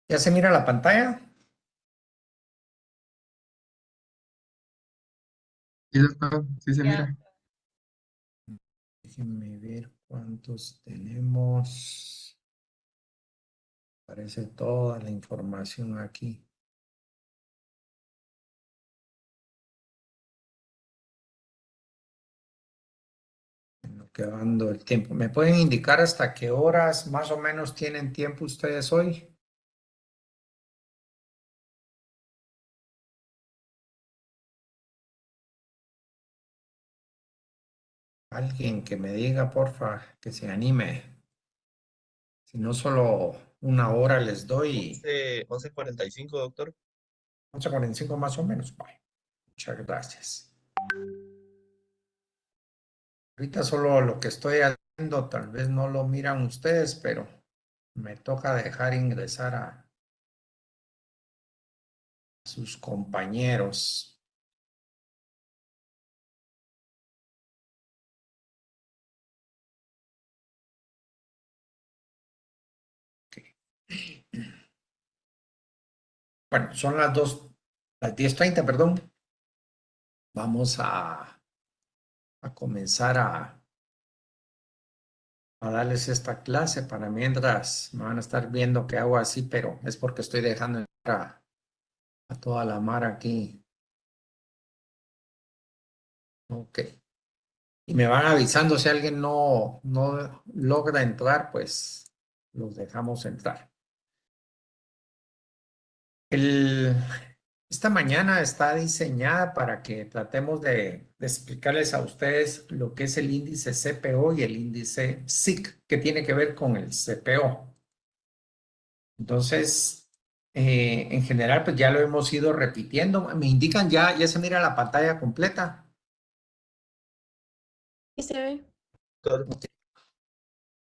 ¿Ya se mira la pantalla? Sí, doctor, sí se Ya, mira. Déjenme ver cuántos tenemos. Aparece toda la información aquí. En lo que va dando el tiempo. ¿Me pueden indicar hasta qué horas más o menos tienen tiempo ustedes hoy? Alguien que me diga, porfa, que se anime. Si no, solo una hora les doy. 11:45, doctor. 11:45 más o menos. Bueno, muchas gracias. Ahorita solo lo que estoy haciendo, tal vez no lo miran ustedes, pero me toca dejar ingresar a sus compañeros. Bueno, son las 10:30, perdón. Vamos a comenzar a darles esta clase para mientras me van a estar viendo que hago así, pero es porque estoy dejando entrar a toda la mar aquí. Ok. Y me van avisando si alguien no logra entrar, pues los dejamos entrar. El, Esta mañana está diseñada para que tratemos de explicarles a ustedes lo que es el índice CPO y el índice SIC, que tiene que ver con el CPO. Entonces, en general, pues ya lo hemos ido repitiendo. Me indican ya se mira la pantalla completa. sí se ve. Doctor,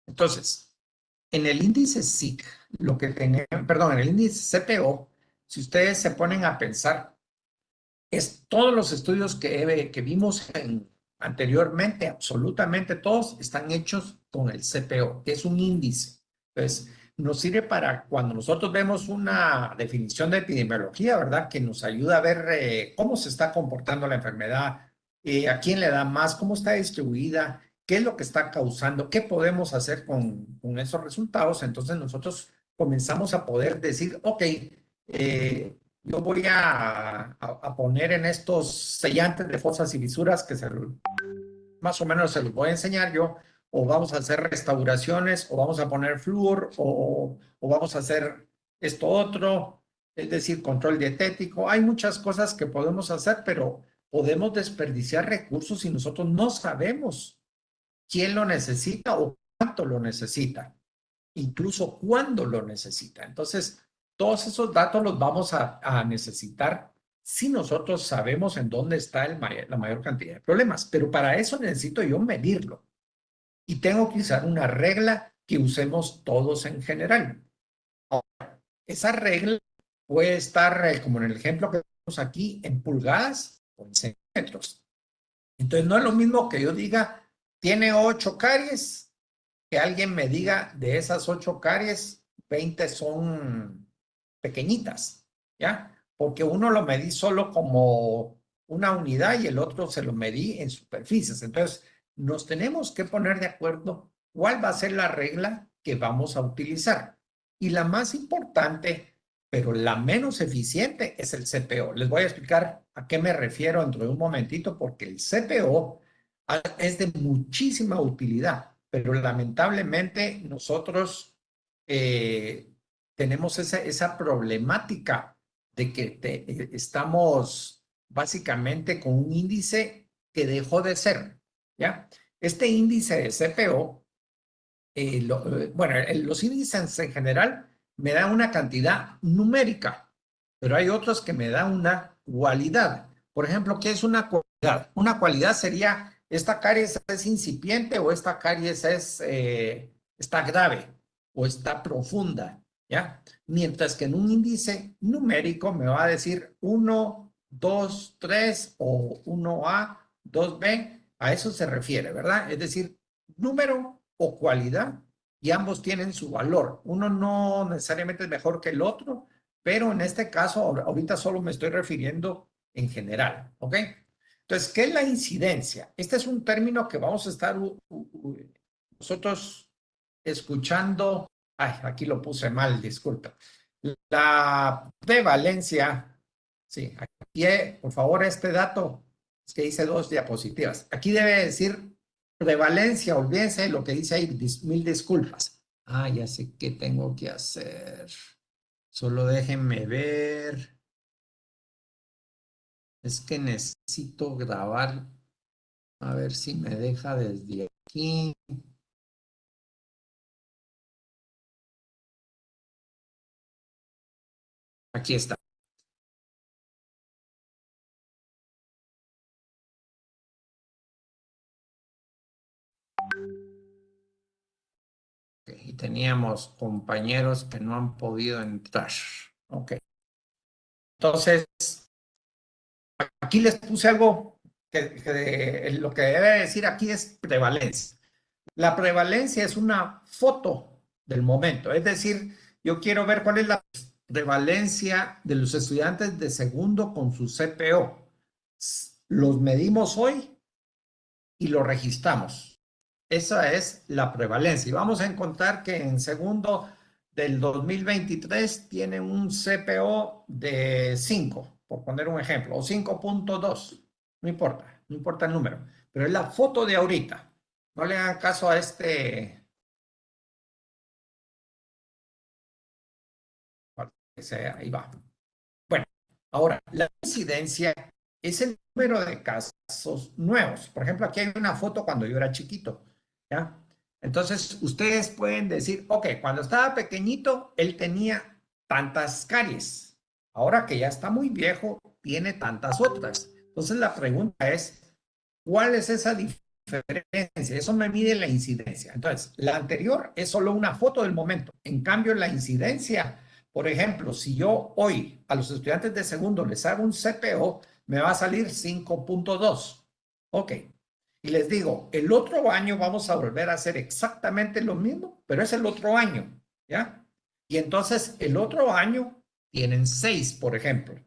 Entonces, en el índice SIC, lo que tenemos, perdón, en el índice CPO, si ustedes se ponen a pensar, es todos los estudios que vimos anteriormente, absolutamente todos están hechos con el CPO, que es un índice. Entonces, nos sirve para cuando nosotros vemos una definición de epidemiología, ¿verdad? Que nos ayuda a ver cómo se está comportando la enfermedad, a quién le da más, cómo está distribuida, qué es lo que está causando, qué podemos hacer con esos resultados. Entonces, nosotros comenzamos a poder decir, ok, yo voy a poner en estos sellantes de fosas y fisuras más o menos se los voy a enseñar yo, o vamos a hacer restauraciones, o vamos a poner flúor, o vamos a hacer esto otro, es decir, control dietético. Hay muchas cosas que podemos hacer, pero podemos desperdiciar recursos si nosotros no sabemos quién lo necesita o cuánto lo necesita, incluso cuándo lo necesita. Entonces, todos esos datos los vamos a necesitar si nosotros sabemos en dónde está la mayor cantidad de problemas. Pero para eso necesito yo medirlo y tengo que usar una regla que usemos todos en general. Esa regla puede estar, como en el ejemplo que tenemos aquí, en pulgadas o en centímetros. Entonces, no es lo mismo que yo diga, tiene 8 caries, que alguien me diga de esas 8 caries, 20 son pequeñitas, ¿ya? Porque uno lo medí solo como una unidad y el otro se lo medí en superficies. Entonces, nos tenemos que poner de acuerdo cuál va a ser la regla que vamos a utilizar. Y la más importante, pero la menos eficiente, es el CPO. Les voy a explicar a qué me refiero dentro de un momentito, porque el CPO es de muchísima utilidad, pero lamentablemente nosotros tenemos esa problemática de que estamos básicamente con un índice que dejó de ser, ¿ya? Este índice de CPO, bueno, los índices en general me dan una cantidad numérica, pero hay otros que me dan una cualidad. Por ejemplo, ¿qué es una cualidad? Una cualidad sería, esta caries es incipiente o esta caries está grave o está profunda, ¿ya? Mientras que en un índice numérico me va a decir 1, 2, 3 o 1A, 2B, a eso se refiere, ¿verdad? Es decir, número o cualidad y ambos tienen su valor. Uno no necesariamente es mejor que el otro, pero en este caso, ahorita solo me estoy refiriendo en general, ¿ok? Entonces, ¿qué es la incidencia? Este es un término que vamos a estar nosotros escuchando. Ay, aquí lo puse mal, disculpa. La prevalencia, sí, aquí, por favor, este dato, es que hice 2 diapositivas. Aquí debe decir prevalencia, olvídense de lo que dice ahí, mil disculpas. Ah, ya sé qué tengo que hacer. Solo déjenme ver. Es que necesito grabar. A ver si me deja desde aquí. Aquí está. Okay, y teníamos compañeros que no han podido entrar. Ok. Entonces, aquí les puse algo que lo que debe decir aquí es prevalencia. La prevalencia es una foto del momento, es decir, yo quiero ver cuál es la prevalencia de los estudiantes de segundo con su CPO. Los medimos hoy y lo registramos. Esa es la prevalencia. Y vamos a encontrar que en segundo del 2023 tiene un CPO de 5, por poner un ejemplo, o 5.2. No importa, no importa el número, pero es la foto de ahorita. No le hagan caso a este. Ahí va. Bueno, ahora, la incidencia es el número de casos nuevos. Por ejemplo, aquí hay una foto cuando yo era chiquito, ¿ya? Entonces, ustedes pueden decir, ok, cuando estaba pequeñito, él tenía tantas caries. Ahora que ya está muy viejo, tiene tantas otras. Entonces, la pregunta es, ¿cuál es esa diferencia? Eso me mide la incidencia. Entonces, la anterior es solo una foto del momento. En cambio, la incidencia, por ejemplo, si yo hoy a los estudiantes de segundo les hago un CPO, me va a salir 5.2. Ok. Y les digo, el otro año vamos a volver a hacer exactamente lo mismo, pero es el otro año, ¿ya? Y entonces el otro año tienen 6, por ejemplo.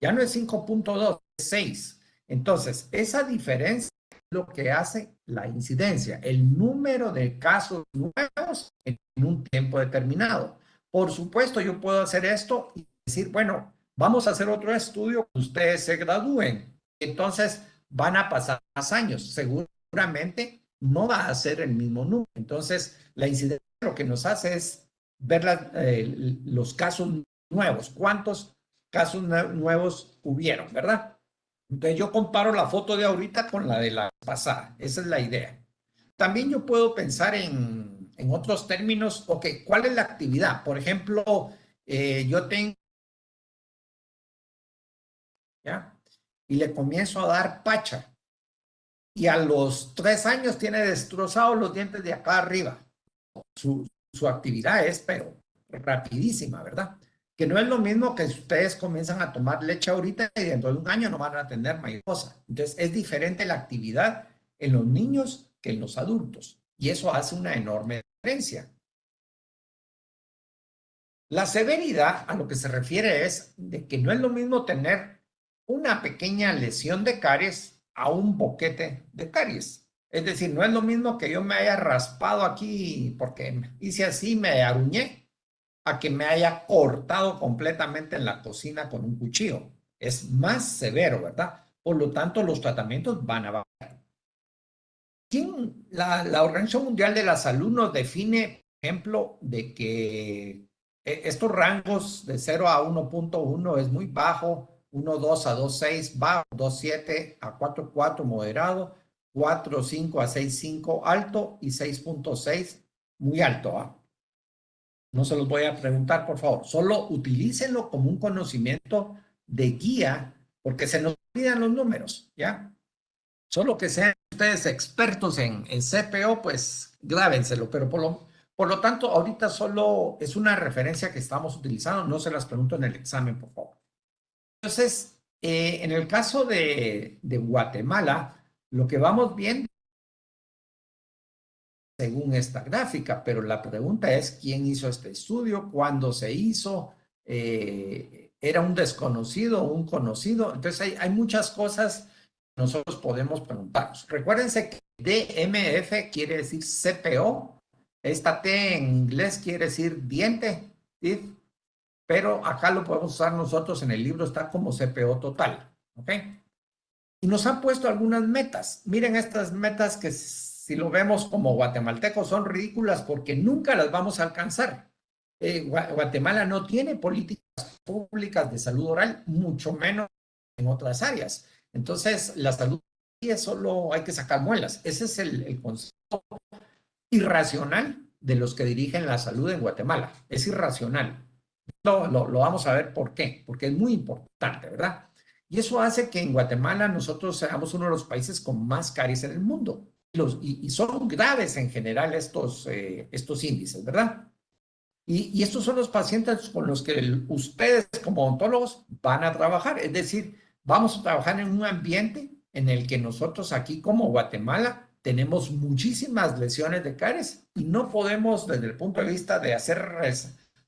Ya no es 5.2, es 6. Entonces, esa diferencia es lo que hace la incidencia, el número de casos nuevos en un tiempo determinado. Por supuesto, yo puedo hacer esto y decir, bueno, vamos a hacer otro estudio cuando ustedes se gradúen. Entonces, van a pasar más años. Seguramente no va a ser el mismo número. Entonces, la incidencia lo que nos hace es ver los casos nuevos. ¿Cuántos casos nuevos hubieron, verdad? Entonces, yo comparo la foto de ahorita con la de la pasada. Esa es la idea. También yo puedo pensar en otros términos, ok, ¿cuál es la actividad? Por ejemplo, yo tengo, ¿ya? Y le comienzo a dar pacha. Y a los 3 años tiene destrozados los dientes de acá arriba. Su actividad es, pero rapidísima, ¿verdad? Que no es lo mismo que si ustedes comienzan a tomar leche ahorita y dentro de un año no van a tener mayor cosa. Entonces, es diferente la actividad en los niños que en los adultos. Y eso hace una enorme diferencia. La severidad a lo que se refiere es de que no es lo mismo tener una pequeña lesión de caries a un boquete de caries. Es decir, no es lo mismo que yo me haya raspado aquí porque hice así, me aruñé, a que me haya cortado completamente en la cocina con un cuchillo. Es más severo, ¿verdad? Por lo tanto, los tratamientos van a variar. La Organización Mundial de la Salud nos define, por ejemplo, de que estos rangos de 0 a 1.1 es muy bajo, 1.2 a 2.6 bajo, 2.7 a 4.4 moderado, 4.5 a 6.5 alto y 6.6 muy alto. ¿Ah? No se los voy a preguntar, por favor. Solo utilícenlo como un conocimiento de guía, porque se nos olvidan los números, ¿ya? Solo que sean ustedes expertos en CPO, pues grábenselo, pero por lo tanto, ahorita solo es una referencia que estamos utilizando, no se las pregunto en el examen, por favor. Entonces, en el caso de Guatemala, lo que vamos viendo según esta gráfica, pero la pregunta es quién hizo este estudio, cuándo se hizo, era un desconocido o un conocido. Entonces hay muchas cosas que nosotros podemos preguntarnos. Recuérdense que DMF quiere decir CPO, esta T en inglés quiere decir diente, ¿sí? Pero acá lo podemos usar nosotros, en el libro está como CPO total, ¿ok? Y nos han puesto algunas metas. Miren estas metas que si lo vemos como guatemaltecos son ridículas porque nunca las vamos a alcanzar. Guatemala no tiene políticas públicas de salud oral, mucho menos en otras áreas. Entonces, la salud solo hay que sacar muelas. Ese es el concepto irracional de los que dirigen la salud en Guatemala. Es irracional. Lo vamos a ver por qué, porque es muy importante, ¿verdad? Y eso hace que en Guatemala nosotros seamos uno de los países con más caries en el mundo. Y son graves en general estos índices, ¿verdad? Y estos son los pacientes con los que ustedes como odontólogos van a trabajar. Es decir, vamos a trabajar en un ambiente en el que nosotros aquí como Guatemala tenemos muchísimas lesiones de caries y no podemos, desde el punto de vista de hacer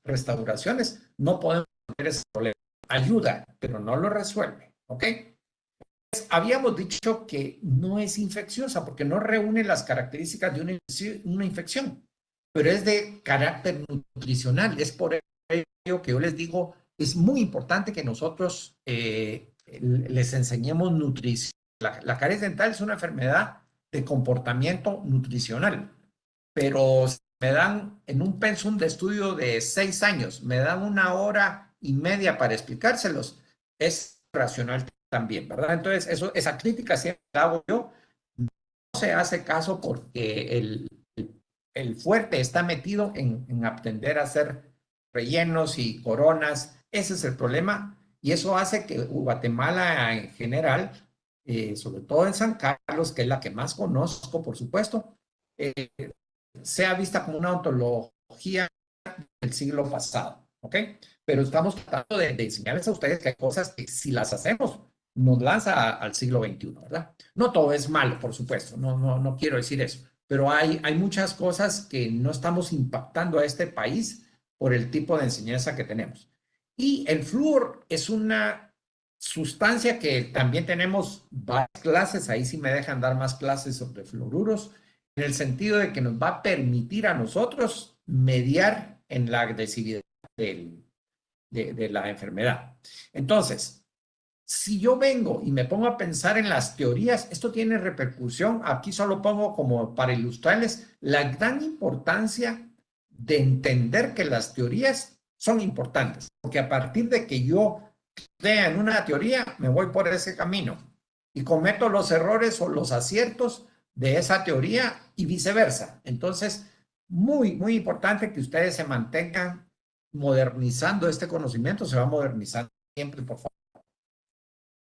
restauraciones, no podemos tener ese problema. Ayuda, pero no lo resuelve, ¿ok? Habíamos dicho que no es infecciosa porque no reúne las características de una infección, pero es de carácter nutricional. Es por ello que yo les digo, es muy importante que nosotros les enseñemos nutrición. La caries dental es una enfermedad de comportamiento nutricional, pero me dan en un pensum de estudio de 6 años, me dan 1 hora y media para explicárselos. Es racional también, ¿verdad? Entonces, esa crítica siempre la hago yo. No se hace caso porque el fuerte está metido en aprender a hacer rellenos y coronas. Ese es el problema. Y eso hace que Guatemala en general, sobre todo en San Carlos, que es la que más conozco, por supuesto, sea vista como una ontología del siglo pasado, ¿ok? Pero estamos tratando de enseñarles a ustedes que hay cosas que si las hacemos nos lanza al siglo XXI, ¿verdad? No todo es malo, por supuesto, no quiero decir eso, pero hay muchas cosas que no estamos impactando a este país por el tipo de enseñanza que tenemos. Y el flúor es una sustancia que también tenemos varias clases, ahí sí me dejan dar más clases sobre fluoruros, en el sentido de que nos va a permitir a nosotros mediar en la agresividad de la enfermedad. Entonces, si yo vengo y me pongo a pensar en las teorías, esto tiene repercusión. Aquí solo pongo como para ilustrarles la gran importancia de entender que las teorías son importantes, porque a partir de que yo crea en una teoría, me voy por ese camino y cometo los errores o los aciertos de esa teoría y viceversa. Entonces, muy importante que ustedes se mantengan modernizando este conocimiento, se va modernizando siempre, por favor.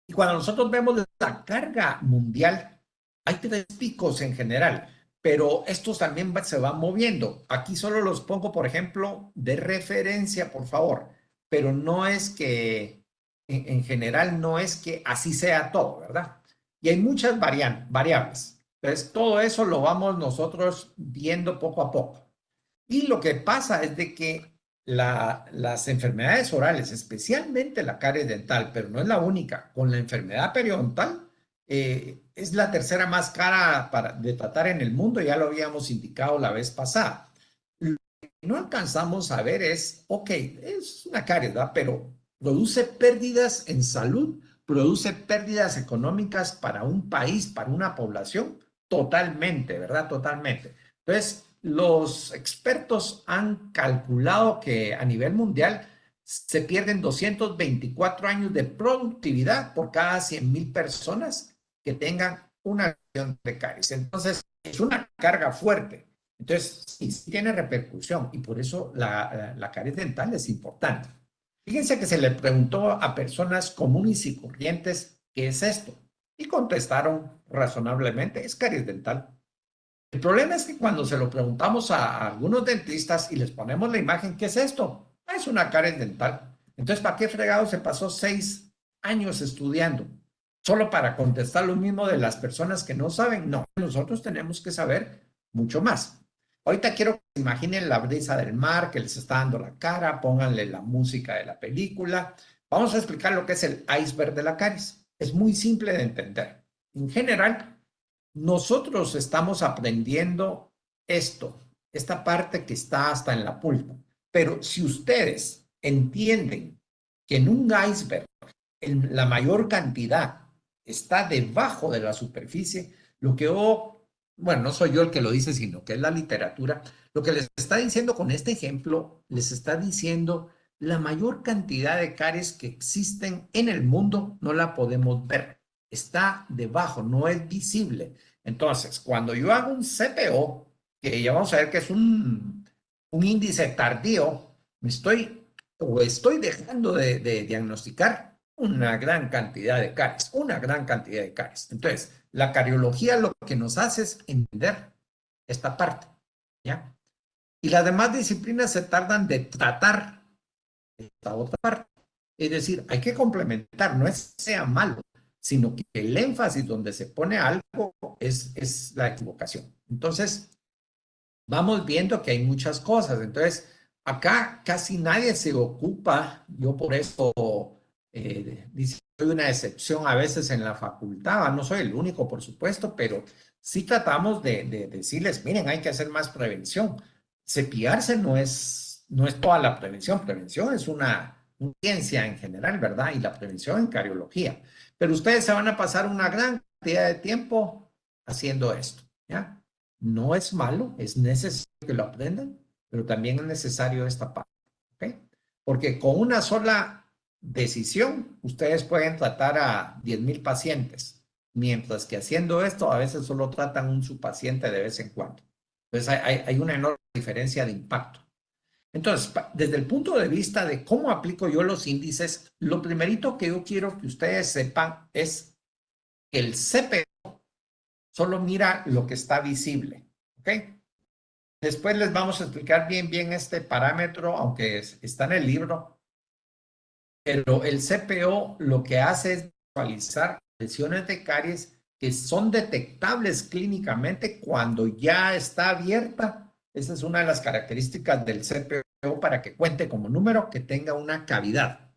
Y cuando nosotros vemos la carga mundial, hay 3 picos en general, pero estos también se van moviendo. Aquí solo los pongo, por ejemplo, de referencia, por favor, pero no es que, en general, no es que así sea todo, ¿verdad? Y hay muchas variables. Entonces, todo eso lo vamos nosotros viendo poco a poco. Y lo que pasa es de que las enfermedades orales, especialmente la caries dental, pero no es la única, con la enfermedad periodontal, es la tercera más cara de tratar en el mundo, ya lo habíamos indicado la vez pasada. Lo que no alcanzamos a ver es, ok, es una caries, ¿verdad? Pero produce pérdidas en salud, produce pérdidas económicas para un país, para una población, totalmente, ¿verdad? Totalmente. Entonces, los expertos han calculado que a nivel mundial se pierden 224 años de productividad por cada 100,000 personas que tengan una lesión de caries. Entonces, es una carga fuerte. Entonces, sí tiene repercusión y por eso la caries dental es importante. Fíjense que se le preguntó a personas comunes y corrientes qué es esto y contestaron razonablemente, es caries dental. El problema es que cuando se lo preguntamos a algunos dentistas y les ponemos la imagen, ¿qué es esto? Es una caries dental. Entonces, ¿para qué fregado se pasó 6 años estudiando? Solo para contestar lo mismo de las personas que no saben. No, nosotros tenemos que saber mucho más. Ahorita quiero que se imaginen la brisa del mar que les está dando la cara, pónganle la música de la película. Vamos a explicar lo que es el iceberg de la caries. Es muy simple de entender. En general, nosotros estamos aprendiendo esta parte que está hasta en la pulpa. Pero si ustedes entienden que en un iceberg la mayor cantidad está debajo de la superficie, lo que bueno, no soy yo el que lo dice, sino que es la literatura, lo que les está diciendo con este ejemplo, les está diciendo la mayor cantidad de caries que existen en el mundo no la podemos ver, está debajo, no es visible. Entonces, cuando yo hago un CPO, que ya vamos a ver que es un índice tardío, estoy dejando de diagnosticar una gran cantidad de caries, una gran cantidad de caries. Entonces, la cariología lo que nos hace es entender esta parte, ¿ya? Y las demás disciplinas se tardan de tratar esta otra parte. Es decir, hay que complementar, no es que sea malo, sino que el énfasis donde se pone algo es la equivocación. Entonces, vamos viendo que hay muchas cosas. Entonces, acá casi nadie se ocupa, yo por eso soy una excepción a veces en la facultad, no soy el único, por supuesto, pero sí tratamos de decirles, miren, hay que hacer más prevención. Cepillarse no es toda la prevención, prevención es una ciencia en general, ¿verdad? Y la prevención en cariología. Pero ustedes se van a pasar una gran cantidad de tiempo haciendo esto, ¿ya? No es malo, es necesario que lo aprendan, pero también es necesario esta parte, ¿ok? Porque con una sola decisión, ustedes pueden tratar a 10,000 pacientes, mientras que haciendo esto, a veces solo tratan un su paciente de vez en cuando. Entonces, hay una enorme diferencia de impacto. Entonces, desde el punto de vista de cómo aplico yo los índices, lo primerito que yo quiero que ustedes sepan es que el CPO solo mira lo que está visible, ¿ok? Después les vamos a explicar bien este parámetro, aunque está en el libro, pero el CPO lo que hace es visualizar lesiones de caries que son detectables clínicamente cuando ya está abierta. Esa es una de las características del CPO para que cuente como número, que tenga una cavidad.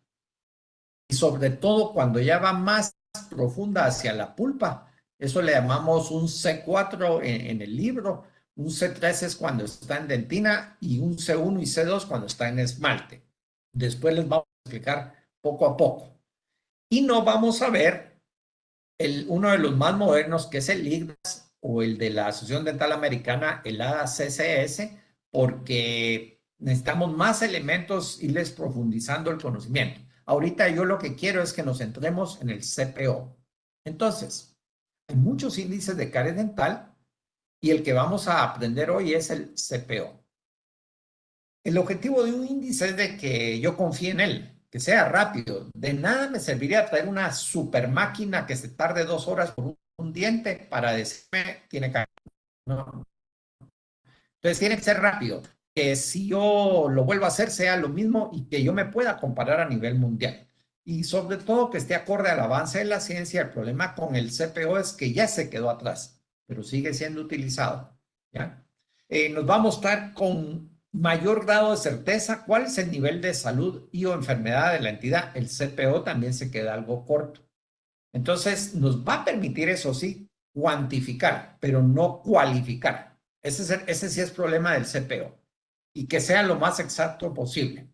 Y sobre todo cuando ya va más profunda hacia la pulpa. Eso le llamamos un C4 en el libro. Un C3 es cuando está en dentina y un C1 y C2 cuando está en esmalte. Después les vamos a explicar poco a poco. Y no vamos a ver uno de los más modernos, que es el IGDAS o el de la Asociación Dental Americana, el ADA-CCS, porque necesitamos más elementos, irles profundizando el conocimiento. Ahorita yo lo que quiero es que nos centremos en el CPO. Entonces, hay muchos índices de caries dental y el que vamos a aprender hoy es el CPO. El objetivo de un índice es de que yo confíe en él, que sea rápido. De nada me serviría traer una super máquina que se tarde 2 horas por un diente para decirme tiene que... No. Entonces tiene que ser rápido. Que si yo lo vuelvo a hacer sea lo mismo y que yo me pueda comparar a nivel mundial. Y sobre todo que esté acorde al avance de la ciencia. El problema con el CPO es que ya se quedó atrás, pero sigue siendo utilizado. ¿Ya? Nos va a mostrar con mayor grado de certeza cuál es el nivel de salud y o enfermedad de la entidad. El CPO también se queda algo corto. Entonces, nos va a permitir, eso sí, cuantificar, pero no cualificar. Ese sí es problema del CPO. Y que sea lo más exacto posible.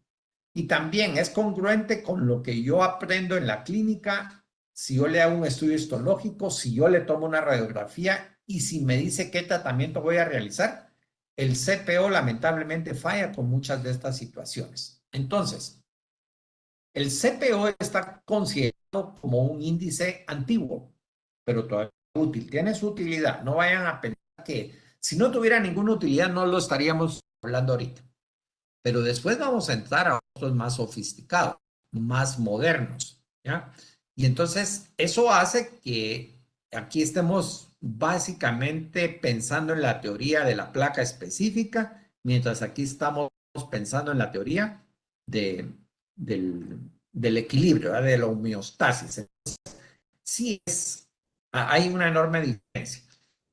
Y también es congruente con lo que yo aprendo en la clínica, si yo le hago un estudio histológico, si yo le tomo una radiografía y si me dice qué tratamiento voy a realizar, el CPO lamentablemente falla con muchas de estas situaciones. Entonces, el CPO está considerado como un índice antiguo, pero todavía útil, tiene su utilidad. No vayan a pensar que si no tuviera ninguna utilidad no lo estaríamos hablando ahorita. Pero después vamos a entrar a otros más sofisticados, más modernos, ¿ya? Y entonces eso hace que aquí estemos básicamente pensando en la teoría de la placa específica, mientras aquí estamos pensando en la teoría de, del equilibrio, ¿verdad? De la homeostasis. Sí hay una enorme diferencia.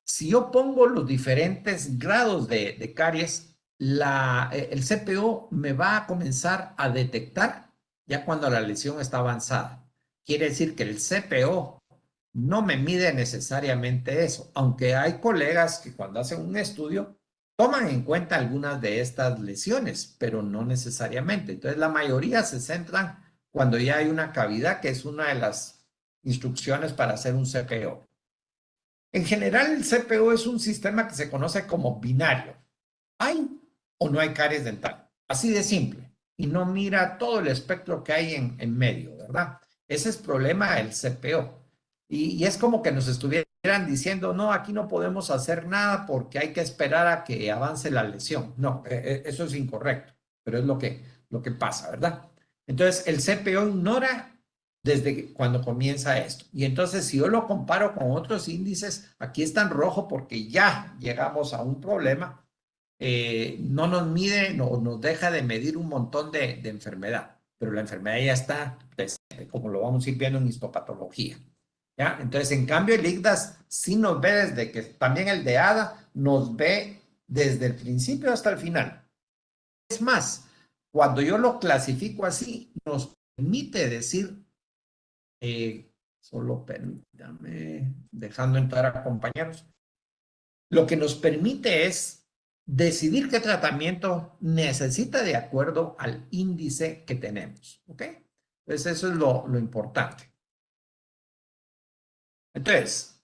si yo pongo los diferentes grados de caries, el CPO me va a comenzar a detectar ya cuando la lesión está avanzada. Quiere decir que el CPO no me mide necesariamente eso, aunque hay colegas que cuando hacen un estudio toman en cuenta algunas de estas lesiones, pero no necesariamente. Entonces, la mayoría se centran cuando ya hay una cavidad, que es una de las instrucciones para hacer un CPO. En general, el CPO es un sistema que se conoce como binario. ¿Hay o no hay caries dental? Así de simple. Y no mira todo el espectro que hay en medio, ¿verdad? Ese es el problema del CPO. Y es como que nos estuvieran diciendo, no, aquí no podemos hacer nada porque hay que esperar a que avance la lesión. No, eso es incorrecto, pero es lo que pasa, ¿verdad? Entonces, el CPO ignora desde cuando comienza esto. Y entonces, si yo lo comparo con otros índices, aquí está en rojo porque ya llegamos a un problema. No nos mide, no nos deja de medir un montón de enfermedad, pero la enfermedad ya está presente, como lo vamos a ir viendo en histopatología. ¿Ya? Entonces, en cambio, el IGDAS sí nos ve desde que, también el de ADA nos ve desde el principio hasta el final. Es más, cuando yo lo clasifico así, nos permite decir, solo permítame, dejando entrar a compañeros, lo que nos permite es decidir qué tratamiento necesita de acuerdo al índice que tenemos. ¿Ok? Entonces, eso es lo importante. Entonces,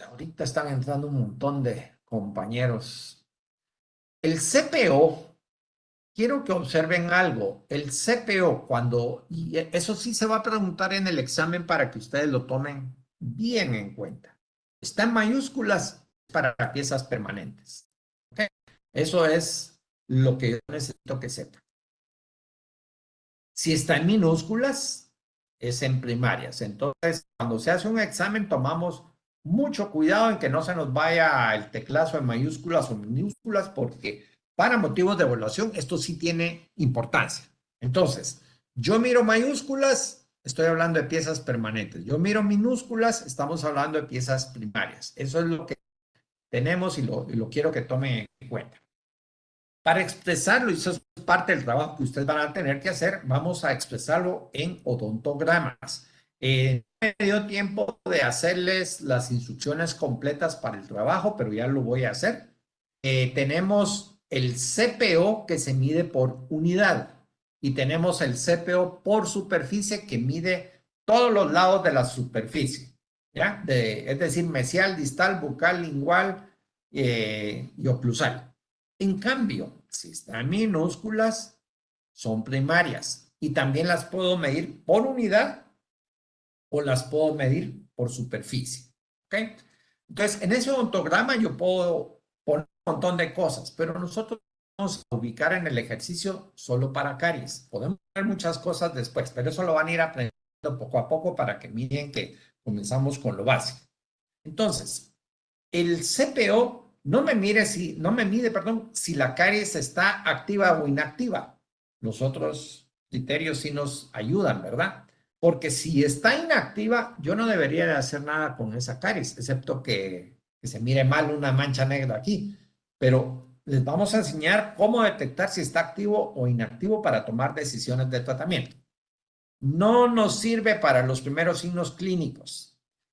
ahorita están entrando un montón de compañeros. El CPO, quiero que observen algo. El CPO, y eso sí se va a preguntar en el examen para que ustedes lo tomen bien en cuenta. Está en mayúsculas para piezas permanentes. ¿Okay? Eso es lo que yo necesito que sepan. Si está en minúsculas, es en primarias. Entonces, cuando se hace un examen, tomamos mucho cuidado en que no se nos vaya el teclazo en mayúsculas o minúsculas, porque para motivos de evaluación esto sí tiene importancia. Entonces, yo miro mayúsculas, estoy hablando de piezas permanentes. Yo miro minúsculas, estamos hablando de piezas primarias. Eso es lo que tenemos y lo quiero que tomen en cuenta. Para expresarlo, y eso es parte del trabajo que ustedes van a tener que hacer, vamos a expresarlo en odontogramas. No me dio tiempo de hacerles las instrucciones completas para el trabajo, pero ya lo voy a hacer. Tenemos el CPO que se mide por unidad y tenemos el CPO por superficie que mide todos los lados de la superficie, ¿ya? Es decir, mesial, distal, bucal, lingual y oclusal. En cambio, si están minúsculas, son primarias y también las puedo medir por unidad o las puedo medir por superficie. ¿Ok? Entonces, en ese odontograma yo puedo poner un montón de cosas, pero nosotros vamos a ubicar en el ejercicio solo para caries. Podemos ver muchas cosas después, pero eso lo van a ir aprendiendo poco a poco para que miren que comenzamos con lo básico. Entonces, el CPO no me mide, si la caries está activa o inactiva. Los otros criterios sí nos ayudan, ¿verdad? Porque si está inactiva, yo no debería de hacer nada con esa caries, excepto que se mire mal una mancha negra aquí. Pero les vamos a enseñar cómo detectar si está activo o inactivo para tomar decisiones de tratamiento. No nos sirve para los primeros signos clínicos.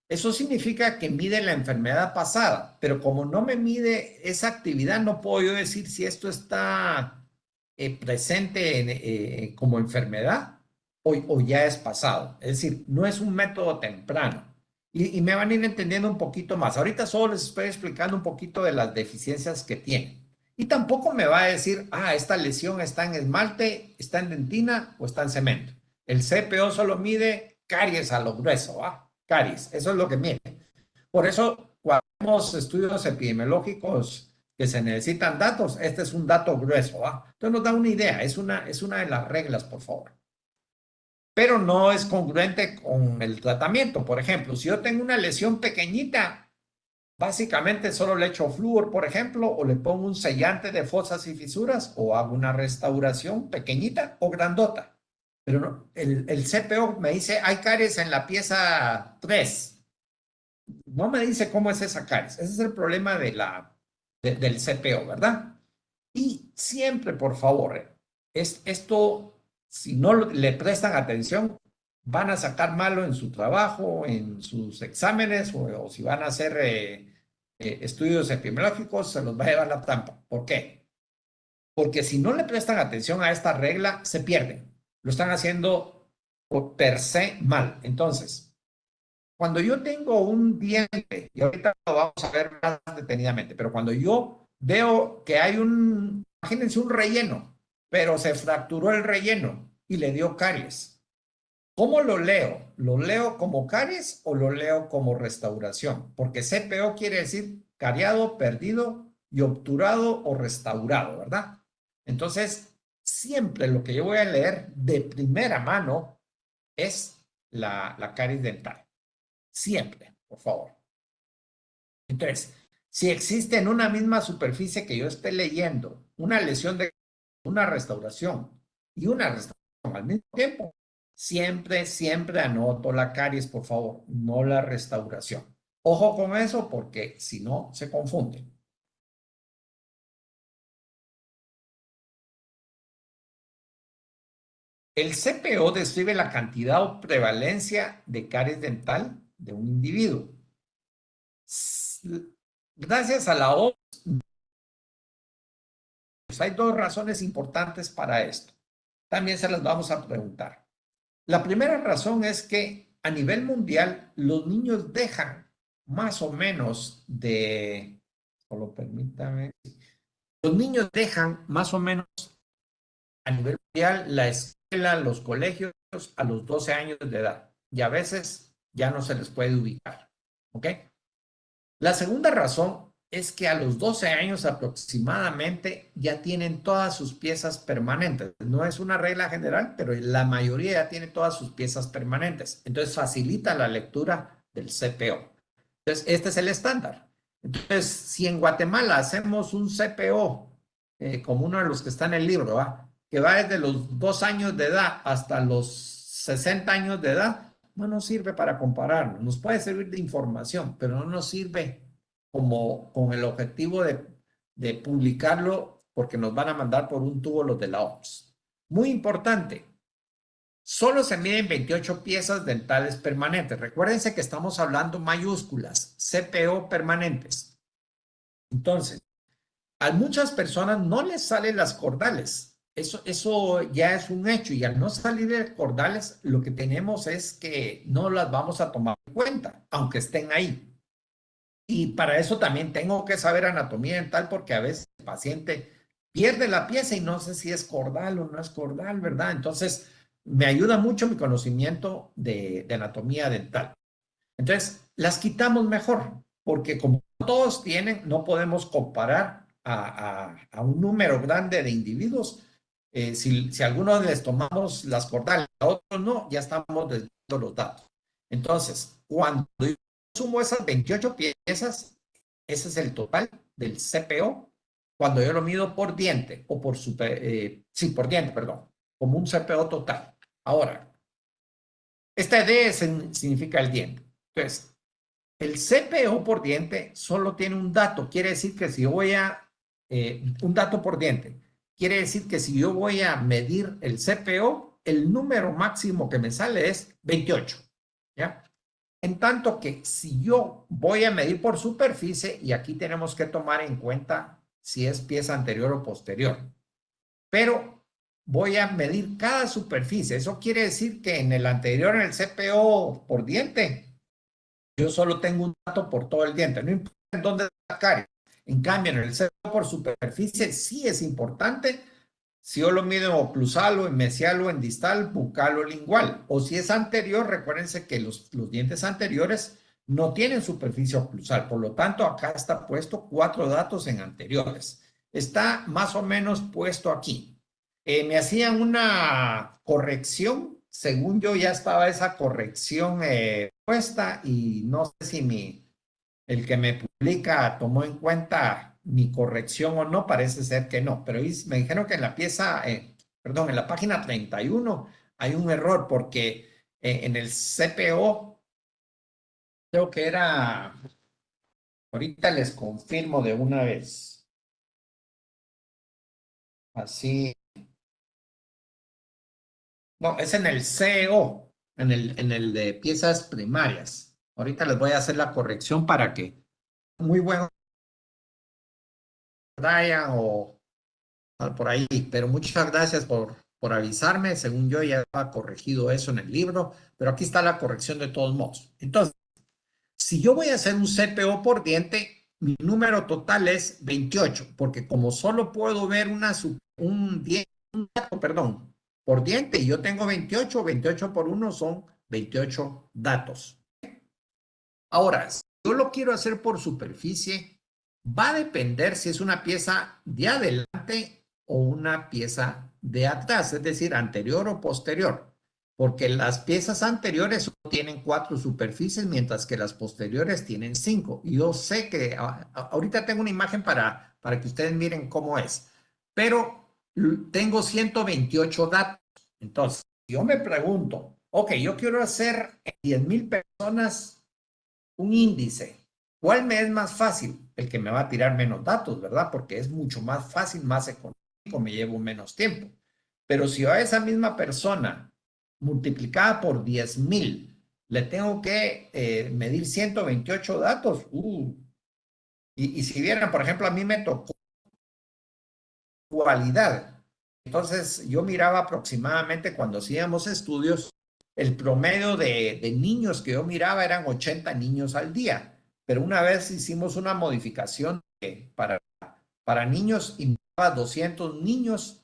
Eso significa que mide la enfermedad pasada, pero como no me mide esa actividad, no puedo yo decir si esto está presente como enfermedad o ya es pasado. Es decir, no es un método temprano. Y me van a ir entendiendo un poquito más. Ahorita solo les estoy explicando un poquito de las deficiencias que tienen. Y tampoco me va a decir, esta lesión está en esmalte, está en dentina o está en cemento. El CPO solo mide caries a lo grueso, caries, eso es lo que mide. Por eso, cuando hacemos estudios epidemiológicos que se necesitan datos, este es un dato grueso, entonces nos da una idea, es una de las reglas, por favor. Pero no es congruente con el tratamiento. Por ejemplo, si yo tengo una lesión pequeñita, básicamente solo le echo flúor, por ejemplo, o le pongo un sellante de fosas y fisuras, o hago una restauración pequeñita o grandota. Pero no, el CPO me dice, hay caries en la pieza 3. no me dice cómo es esa caries. Ese es el problema del CPO, ¿verdad? Y siempre, por favor, esto, si no le prestan atención, van a sacar malo en su trabajo, en sus exámenes, o si van a hacer estudios epidemiológicos, se los va a llevar la trampa. ¿Por qué? Porque si no le prestan atención a esta regla, se pierden. Lo están haciendo por per se mal. Entonces, cuando yo tengo un diente, y ahorita lo vamos a ver más detenidamente, pero cuando yo veo que hay imagínense un relleno, pero se fracturó el relleno y le dio caries. ¿Cómo lo leo? ¿Lo leo como caries o lo leo como restauración? Porque CPO quiere decir cariado, perdido y obturado o restaurado, ¿verdad? Entonces, siempre lo que yo voy a leer de primera mano es la caries dental. Siempre, por favor. Entonces, si existe en una misma superficie que yo esté leyendo una lesión de una restauración y una restauración al mismo tiempo, siempre anoto la caries, por favor, no la restauración. Ojo con eso porque si no, se confunden. El CPO describe la cantidad o prevalencia de caries dental de un individuo. Gracias a la OMS, hay dos razones importantes para esto. También se las vamos a preguntar. La primera razón es que a nivel mundial los niños dejan más o menos solo permítame, los niños dejan más o menos a nivel mundial la escuela, los colegios a los 12 años de edad y a veces ya no se les puede ubicar. ¿Ok? La segunda razón es que a los 12 años aproximadamente ya tienen todas sus piezas permanentes. No es una regla general, pero la mayoría ya tiene todas sus piezas permanentes. Entonces facilita la lectura del CPO. Entonces, este es el estándar. Entonces, si en Guatemala hacemos un CPO, como uno de los que está en el libro, que va desde los 2 años de edad hasta los 60 años de edad, no nos sirve para compararnos. Nos puede servir de información, pero no nos sirve como con el objetivo de publicarlo porque nos van a mandar por un tubo los de la OMS. Muy importante, solo se miden 28 piezas dentales permanentes. Recuérdense que estamos hablando mayúsculas, CPO permanentes. Entonces, a muchas personas no les salen las cordales. Eso ya es un hecho y al no salir de cordales, lo que tenemos es que no las vamos a tomar en cuenta, aunque estén ahí. Y para eso también tengo que saber anatomía dental porque a veces el paciente pierde la pieza y no sé si es cordal o no es cordal, ¿verdad? Entonces, me ayuda mucho mi conocimiento de anatomía dental. Entonces, las quitamos mejor porque como todos tienen, no podemos comparar a un número grande de individuos. Si a algunos les tomamos las cordales, a otros no, ya estamos desviando los datos. Entonces, cuando yo sumo esas 28 piezas, ese es el total del CPO, cuando yo lo mido por diente o sí, por diente, perdón, como un CPO total. Ahora, esta D significa el diente. Entonces, el CPO por diente solo tiene un dato, quiere decir que si yo voy un dato por diente, quiere decir que si yo voy a medir el CPO, el número máximo que me sale es 28, ¿ya? En tanto que si yo voy a medir por superficie, y aquí tenemos que tomar en cuenta si es pieza anterior o posterior, pero voy a medir cada superficie. Eso quiere decir que en el anterior, en el CPO por diente, yo solo tengo un dato por todo el diente, no importa en dónde sacar. En cambio, en el CPO por superficie sí es importante si yo lo mido en oclusal o en mesial o en distal, bucal o lingual. O si es anterior, recuérdense que los dientes anteriores no tienen superficie oclusal. Por lo tanto, acá está puesto 4 datos en anteriores. Está más o menos puesto aquí. Me hacían una corrección. Según yo ya estaba esa corrección puesta y no sé si el que me publica tomó en cuenta mi corrección o no, parece ser que no, pero me dijeron que en la pieza, perdón, en la página 31 hay un error porque en el CPO Creo que era, ahorita les confirmo de una vez. Así. No, es en el CEO, en el de piezas primarias. Ahorita les voy a hacer la corrección para que, muy bueno, Brian o por ahí, pero muchas gracias por avisarme. Según yo ya estaba corregido eso en el libro, pero aquí está la corrección de todos modos. Entonces, si yo voy a hacer un CPO por diente, mi número total es 28, porque como solo puedo ver un dato, perdón, por diente, y yo tengo 28, 28 por 1 son 28 datos. Ahora, si yo lo quiero hacer por superficie, va a depender si es una pieza de adelante o una pieza de atrás, es decir, anterior o posterior, porque las piezas anteriores solo tienen 4 superficies, mientras que las posteriores tienen 5. Y yo sé que ahorita tengo una imagen para que ustedes miren cómo es, pero tengo 128 datos. Entonces, yo me pregunto, ok, yo quiero hacer 10,000 personas un índice. ¿Cuál me es más fácil? El que me va a tirar menos datos, ¿verdad? Porque es mucho más fácil, más económico, me llevo menos tiempo. Pero si a esa misma persona multiplicada por 10,000 le tengo que medir 128 datos, y si vieran, por ejemplo, a mí me tocó cualidad. Entonces, yo miraba aproximadamente cuando hacíamos estudios, el promedio de niños que yo miraba eran 80 niños al día. Pero una vez hicimos una modificación para niños y miraba 200 niños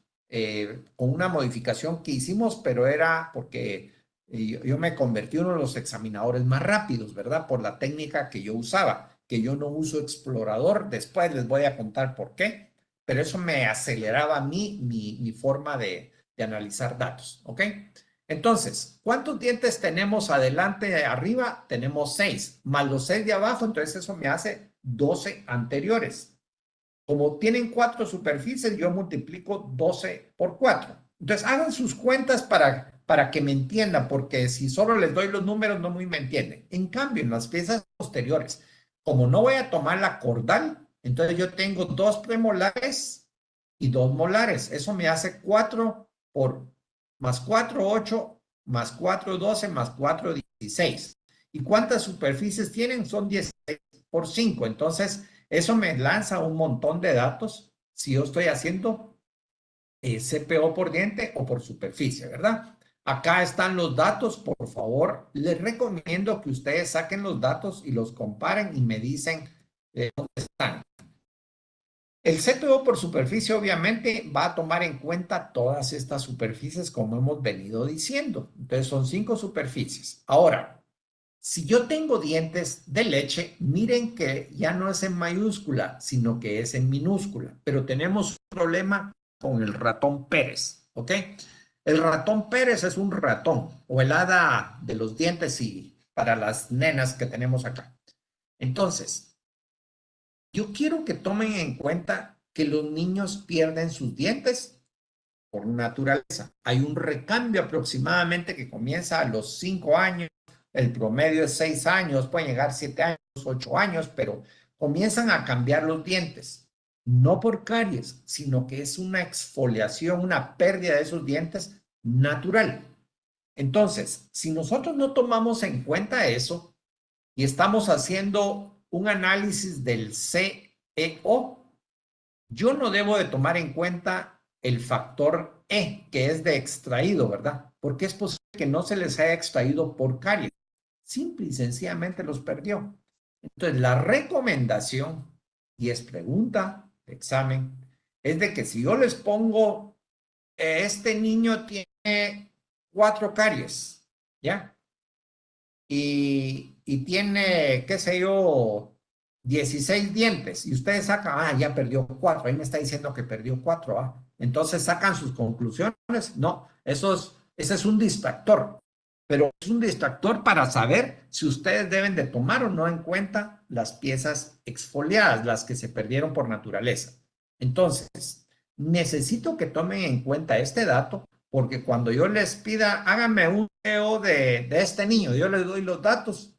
con una modificación que hicimos, pero era porque yo me convertí en uno de los examinadores más rápidos, ¿verdad? Por la técnica que yo usaba, que yo no uso explorador. Después les voy a contar por qué, pero eso me aceleraba a mí mi forma de analizar datos, ¿ok? Entonces, ¿cuántos dientes tenemos adelante, arriba? Tenemos 6, más los 6 de abajo, entonces eso me hace 12 anteriores. Como tienen 4 superficies, yo multiplico 12 por 4. Entonces, hagan sus cuentas para que me entiendan, porque si solo les doy los números, no muy me entienden. En cambio, en las piezas posteriores, como no voy a tomar la cordal, entonces yo tengo 2 premolares y 2 molares. Eso me hace 4 por más 4, 8, más 4, 12, más 4, 16. ¿Y cuántas superficies tienen? Son 16 por 5. Entonces, eso me lanza un montón de datos si yo estoy haciendo CPO por diente o por superficie, ¿verdad? Acá están los datos, por favor. Les recomiendo que ustedes saquen los datos y los comparen y me dicen dónde están. El CPO por superficie obviamente va a tomar en cuenta todas estas superficies como hemos venido diciendo. Entonces son 5 superficies. Ahora, si yo tengo dientes de leche, miren que ya no es en mayúscula, sino que es en minúscula, pero tenemos un problema con el ratón Pérez, ¿ok? El ratón Pérez es un ratón o el hada de los dientes y para las nenas que tenemos acá. Entonces, yo quiero que tomen en cuenta que los niños pierden sus dientes por naturaleza. Hay un recambio aproximadamente que comienza a los 5 años, el promedio es 6 años, pueden llegar 7 años, 8 años, pero comienzan a cambiar los dientes. No por caries, sino que es una exfoliación, una pérdida de esos dientes natural. Entonces, si nosotros no tomamos en cuenta eso y estamos haciendo un análisis del CEO, yo no debo de tomar en cuenta el factor E, que es de extraído, ¿verdad? Porque es posible que no se les haya extraído por caries. Simple y sencillamente los perdió. Entonces, la recomendación, y es pregunta de examen, es de que si yo les pongo, este niño tiene 4 caries, ¿ya? Y tiene, qué sé yo, 16 dientes, y ustedes sacan, ya perdió 4, ahí me está diciendo que perdió 4, entonces sacan sus conclusiones. No, ese es un distractor, pero es un distractor para saber si ustedes deben de tomar o no en cuenta las piezas exfoliadas, las que se perdieron por naturaleza. Entonces, necesito que tomen en cuenta este dato, porque cuando yo les pida, háganme un video de este niño, yo les doy los datos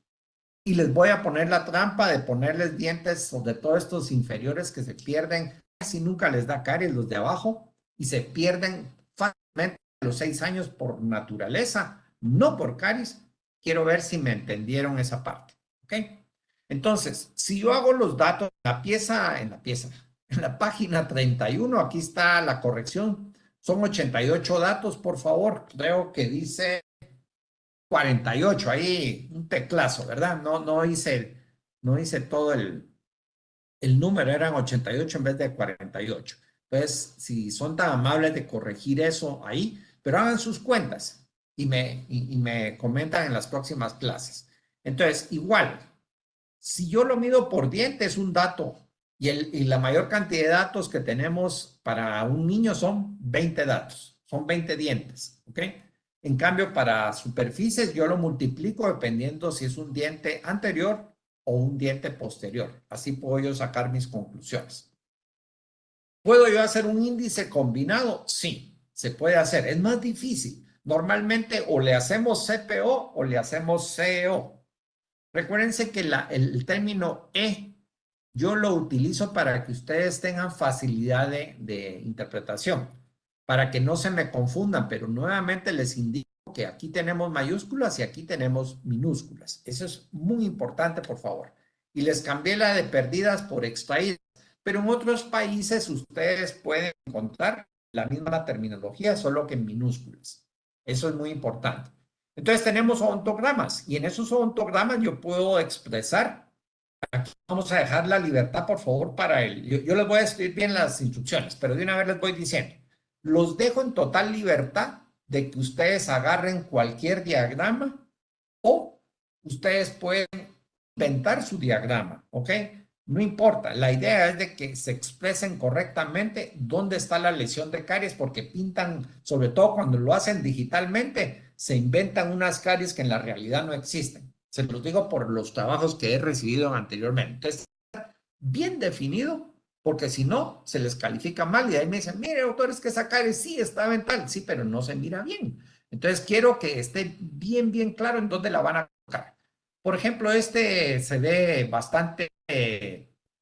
y les voy a poner la trampa de ponerles dientes, sobre todo estos inferiores que se pierden, casi nunca les da caries los de abajo y se pierden fácilmente a los 6 años por naturaleza, no por caries. Quiero ver si me entendieron esa parte, ¿ok? Entonces, si yo hago los datos en la página 31, aquí está la corrección, son 88 datos, por favor, creo que dice 48, ahí un teclazo, ¿verdad? No hice todo el número, eran 88 en vez de 48. Entonces, si son tan amables de corregir eso ahí, pero hagan sus cuentas y me comentan en las próximas clases. Entonces, igual, si yo lo mido por diente es un dato y la mayor cantidad de datos que tenemos para un niño son 20 datos, son 20 dientes, ¿ok? En cambio, para superficies yo lo multiplico dependiendo si es un diente anterior o un diente posterior. Así puedo yo sacar mis conclusiones. ¿Puedo yo hacer un índice combinado? Sí, se puede hacer. Es más difícil. Normalmente o le hacemos CPO o le hacemos CEO. Recuérdense que el término yo lo utilizo para que ustedes tengan facilidad de interpretación, para que no se me confundan, pero nuevamente les indico que aquí tenemos mayúsculas y aquí tenemos minúsculas. Eso es muy importante, por favor. Y les cambié la de perdidas por extraídas, pero en otros países ustedes pueden encontrar la misma terminología, solo que en minúsculas. Eso es muy importante. Entonces tenemos ontogramas y en esos ontogramas yo puedo expresar. Aquí vamos a dejar la libertad, por favor, para él. Yo les voy a escribir bien las instrucciones, pero de una vez les voy diciendo, los dejo en total libertad de que ustedes agarren cualquier diagrama o ustedes pueden inventar su diagrama, ¿ok? No importa, la idea es de que se expresen correctamente dónde está la lesión de caries, porque pintan, sobre todo cuando lo hacen digitalmente, se inventan unas caries que en la realidad no existen. Se los digo por los trabajos que he recibido anteriormente. Entonces, bien definido, porque si no, se les califica mal y ahí me dicen, mire, doctor, es que esa caries sí está mental, sí, pero no se mira bien. Entonces, quiero que esté bien claro en dónde la van a colocar. Por ejemplo, este se ve bastante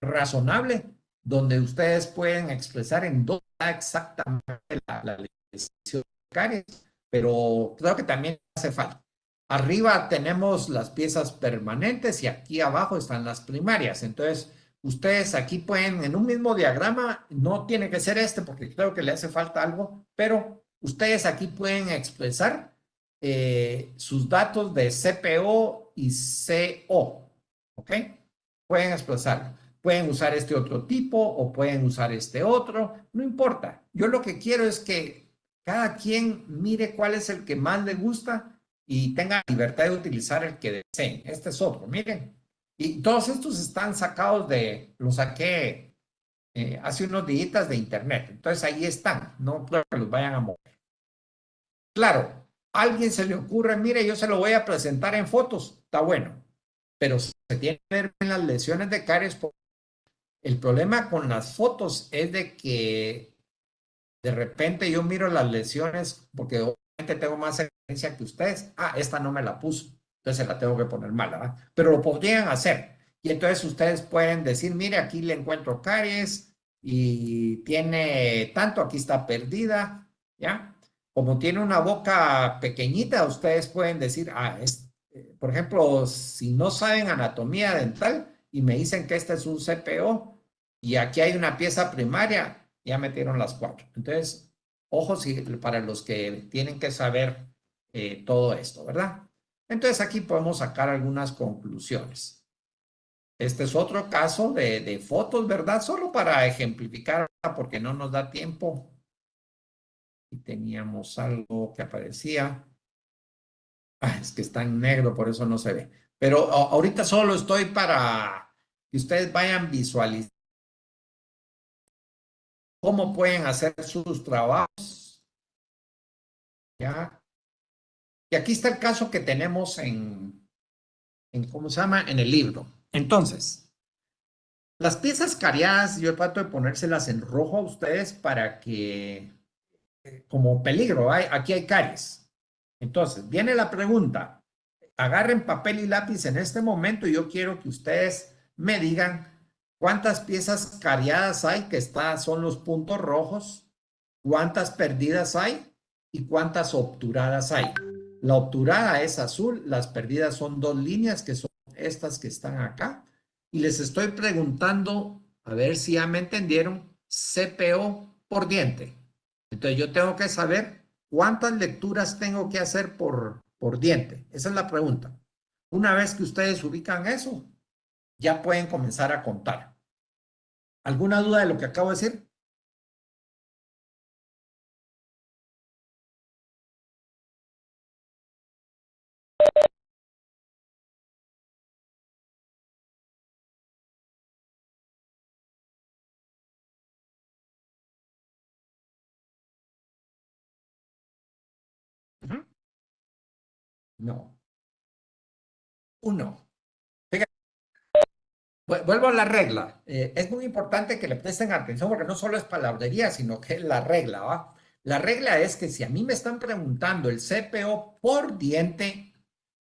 razonable, donde ustedes pueden expresar en dónde está exactamente la lesión de caries, pero creo que también hace falta. Arriba tenemos las piezas permanentes y aquí abajo están las primarias. Entonces, ustedes aquí pueden, en un mismo diagrama, no tiene que ser este porque creo que le hace falta algo, pero ustedes aquí pueden expresar sus datos de CPO y CO, ¿ok? Pueden expresarlo. Pueden usar este otro tipo o pueden usar este otro, no importa. Yo lo que quiero es que cada quien mire cuál es el que más le gusta y tenga libertad de utilizar el que deseen. Este es otro, miren. Y todos estos están sacados los saqué hace unos días de internet. Entonces ahí están, no creo que los vayan a mover. Claro, a alguien se le ocurre, mire, yo se lo voy a presentar en fotos, está bueno, pero se tiene que ver en las lesiones de caries. El problema con las fotos es de que de repente yo miro las lesiones porque obviamente tengo más experiencia que ustedes. Ah, esta no me la puso, entonces se la tengo que poner mala, ¿verdad? Pero lo podrían hacer. Y entonces ustedes pueden decir, mire, aquí le encuentro caries y tiene tanto, aquí está perdida, ¿ya? Como tiene una boca pequeñita, ustedes pueden decir, por ejemplo, si no saben anatomía dental y me dicen que este es un CPO y aquí hay una pieza primaria, ya metieron las 4. Entonces, ojo para los que tienen que saber todo esto, ¿verdad? Entonces, aquí podemos sacar algunas conclusiones. Este es otro caso de fotos, ¿verdad? Solo para ejemplificar, porque no nos da tiempo. Y teníamos algo que aparecía. Es que está en negro, por eso no se ve. Pero ahorita solo estoy para que ustedes vayan visualizando cómo pueden hacer sus trabajos, ¿ya? Y aquí está el caso que tenemos ¿cómo se llama? En el libro. Entonces, las piezas cariadas, yo trato de ponérselas en rojo a ustedes para que, como peligro, aquí hay caries. Entonces, viene la pregunta, agarren papel y lápiz en este momento y yo quiero que ustedes me digan cuántas piezas cariadas hay, que son los puntos rojos, cuántas perdidas hay y cuántas obturadas hay. La obturada es azul, las perdidas son 2 líneas, que son estas que están acá. Y les estoy preguntando, a ver si ya me entendieron, CPO por diente. Entonces yo tengo que saber cuántas lecturas tengo que hacer por diente. Esa es la pregunta. Una vez que ustedes ubican eso, ya pueden comenzar a contar. ¿Alguna duda de lo que acabo de decir? No. Uno. Fíjate, vuelvo a la regla. Es muy importante que le presten atención porque no solo es palabrería, sino que es la regla, ¿va? La regla es que si a mí me están preguntando el CPO por diente,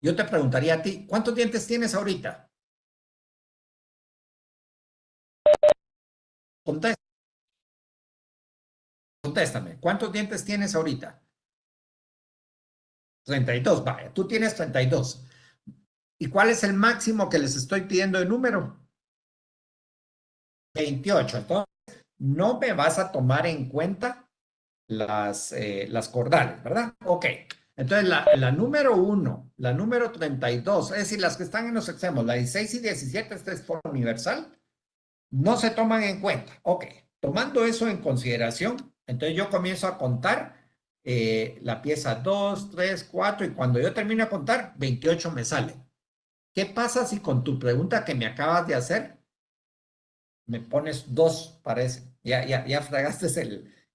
yo te preguntaría a ti, ¿cuántos dientes tienes ahorita? Contesta, contéstame, ¿cuántos dientes tienes ahorita? 32, vaya, tú tienes 32. ¿Y cuál es el máximo que les estoy pidiendo de número? 28. Entonces, no me vas a tomar en cuenta las cordales, ¿verdad? Ok. Entonces, la número 1, la número 32, es decir, las que están en los extremos, la 16 y 17, esta es por universal, no se toman en cuenta. Ok. Tomando eso en consideración, entonces yo comienzo a contar la pieza 2, 3, 4, y cuando yo termino a contar, 28 me sale. ¿Qué pasa si con tu pregunta que me acabas de hacer me pones 2, parece? Ya fregaste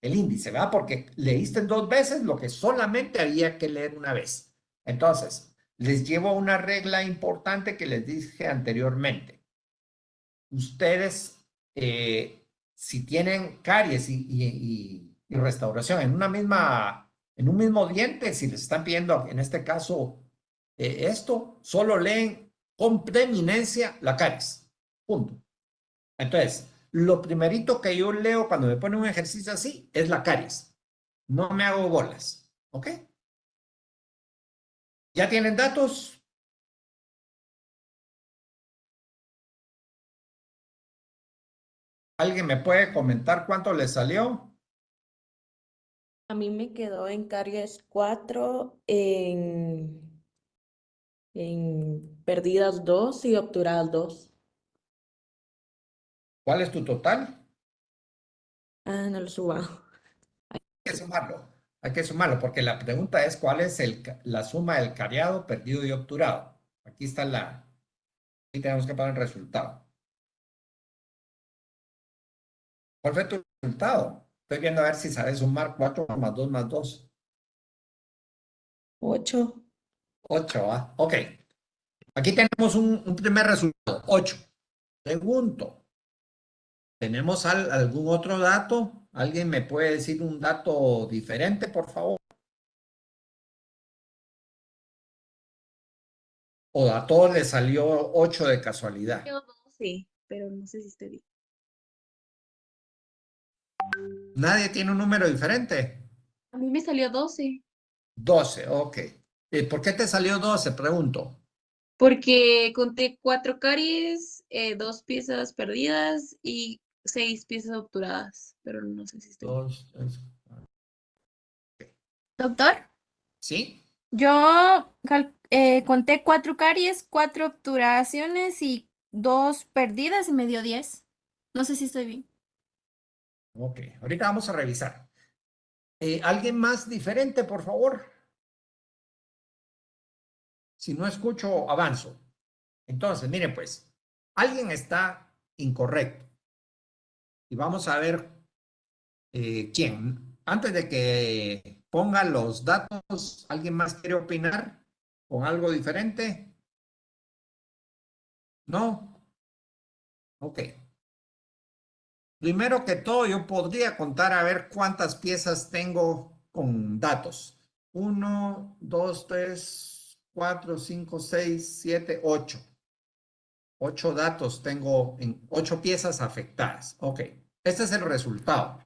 el índice, ¿verdad? Porque leíste 2 veces lo que solamente había que leer una vez. Entonces, les llevo una regla importante que les dije anteriormente. Ustedes, si tienen caries y restauración en un mismo diente, si les están pidiendo, en este caso, esto, solo leen con preeminencia la caries. Punto. Entonces, lo primerito que yo leo cuando me pone un ejercicio así es la caries. No me hago bolas. ¿Ok? ¿Ya tienen datos? ¿Alguien me puede comentar cuánto les salió? A mí me quedó en caries 4, en perdidas 2 y obturadas 2. ¿Cuál es tu total? Ah, no lo suba. Hay que sumarlo. Hay que sumarlo porque la pregunta es cuál es la suma del cariado, perdido y obturado. Aquí está aquí tenemos que poner el resultado. ¿Cuál fue tu resultado? Estoy viendo a ver si sabes sumar 4 más 2 más 2. 8. 8, ¿ah? Ok. Aquí tenemos un primer resultado, 8. Segundo, ¿tenemos algún otro dato? ¿Alguien me puede decir un dato diferente, por favor? ¿O a todos les salió 8 de casualidad? Yo 12, pero no sé si esté bien. ¿Nadie tiene un número diferente? A mí me salió 12. 12, ok. ¿Por qué te salió 12? Pregunto. Porque conté 4 caries, 2 piezas perdidas y 6 piezas obturadas, pero no sé si estoy bien. 2, 3, 4. Doctor, ¿Sí? yo conté 4 caries, 4 obturaciones y 2 perdidas y me dio 10. No sé si estoy bien. Ok. Ahorita vamos a revisar. ¿Alguien más diferente, por favor? Si no escucho, avanzo. Entonces, miren pues, alguien está incorrecto. Y vamos a ver quién. Antes de que ponga los datos, ¿alguien más quiere opinar con algo diferente? ¿No? Ok. Primero que todo, yo podría contar a ver cuántas piezas tengo con datos. 1, 2, 3, 4, 5, 6, 7, 8. 8 datos tengo en 8 piezas afectadas. Ok, este es el resultado.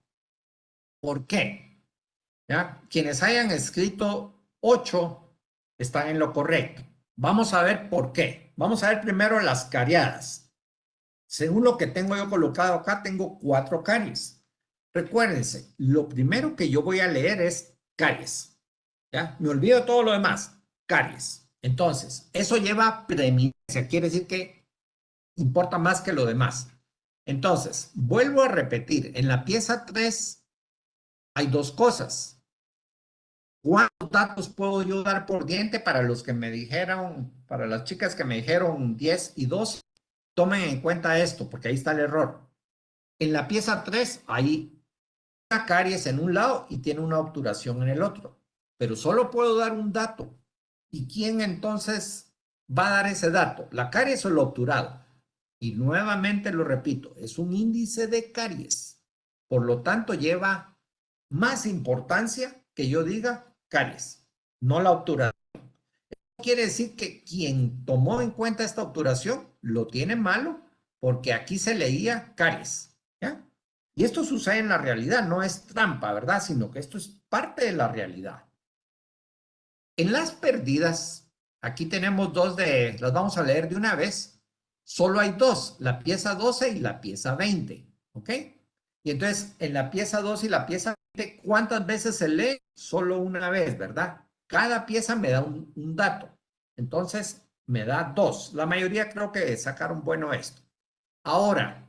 ¿Por qué? ¿Ya? Quienes hayan escrito 8 están en lo correcto. Vamos a ver por qué. Vamos a ver primero las cariadas. Según lo que tengo yo colocado acá, tengo 4 caries. Recuérdense, lo primero que yo voy a leer es caries. ¿Ya? Me olvido todo lo demás. Caries. Entonces, eso lleva preeminencia. Quiere decir que importa más que lo demás. Entonces, vuelvo a repetir. En la pieza 3 hay 2 cosas. ¿Cuántos datos puedo yo dar por diente para los que me dijeron, para las chicas que me dijeron 10 y 12? Tomen en cuenta esto, porque ahí está el error. En la pieza 3 hay una caries en un lado y tiene una obturación en el otro, pero solo puedo dar un dato. ¿Y quién entonces va a dar ese dato? ¿La caries o el obturado? Y nuevamente lo repito, es un índice de caries. Por lo tanto, lleva más importancia que yo diga caries, no la obturación. Quiere decir que quien tomó en cuenta esta obturación lo tiene malo porque aquí se leía caries, ¿ya? Y esto sucede en la realidad, no es trampa, ¿verdad? Sino que esto es parte de la realidad. En las perdidas, aquí tenemos las vamos a leer de una vez. Solo hay 2, la pieza 12 y la pieza 20, ¿ok? Y entonces, en la pieza 12 y la pieza 20, ¿cuántas veces se lee? Solo una vez, ¿verdad? Cada pieza me da un dato. Entonces, me da 2. La mayoría creo que sacaron bueno esto. Ahora,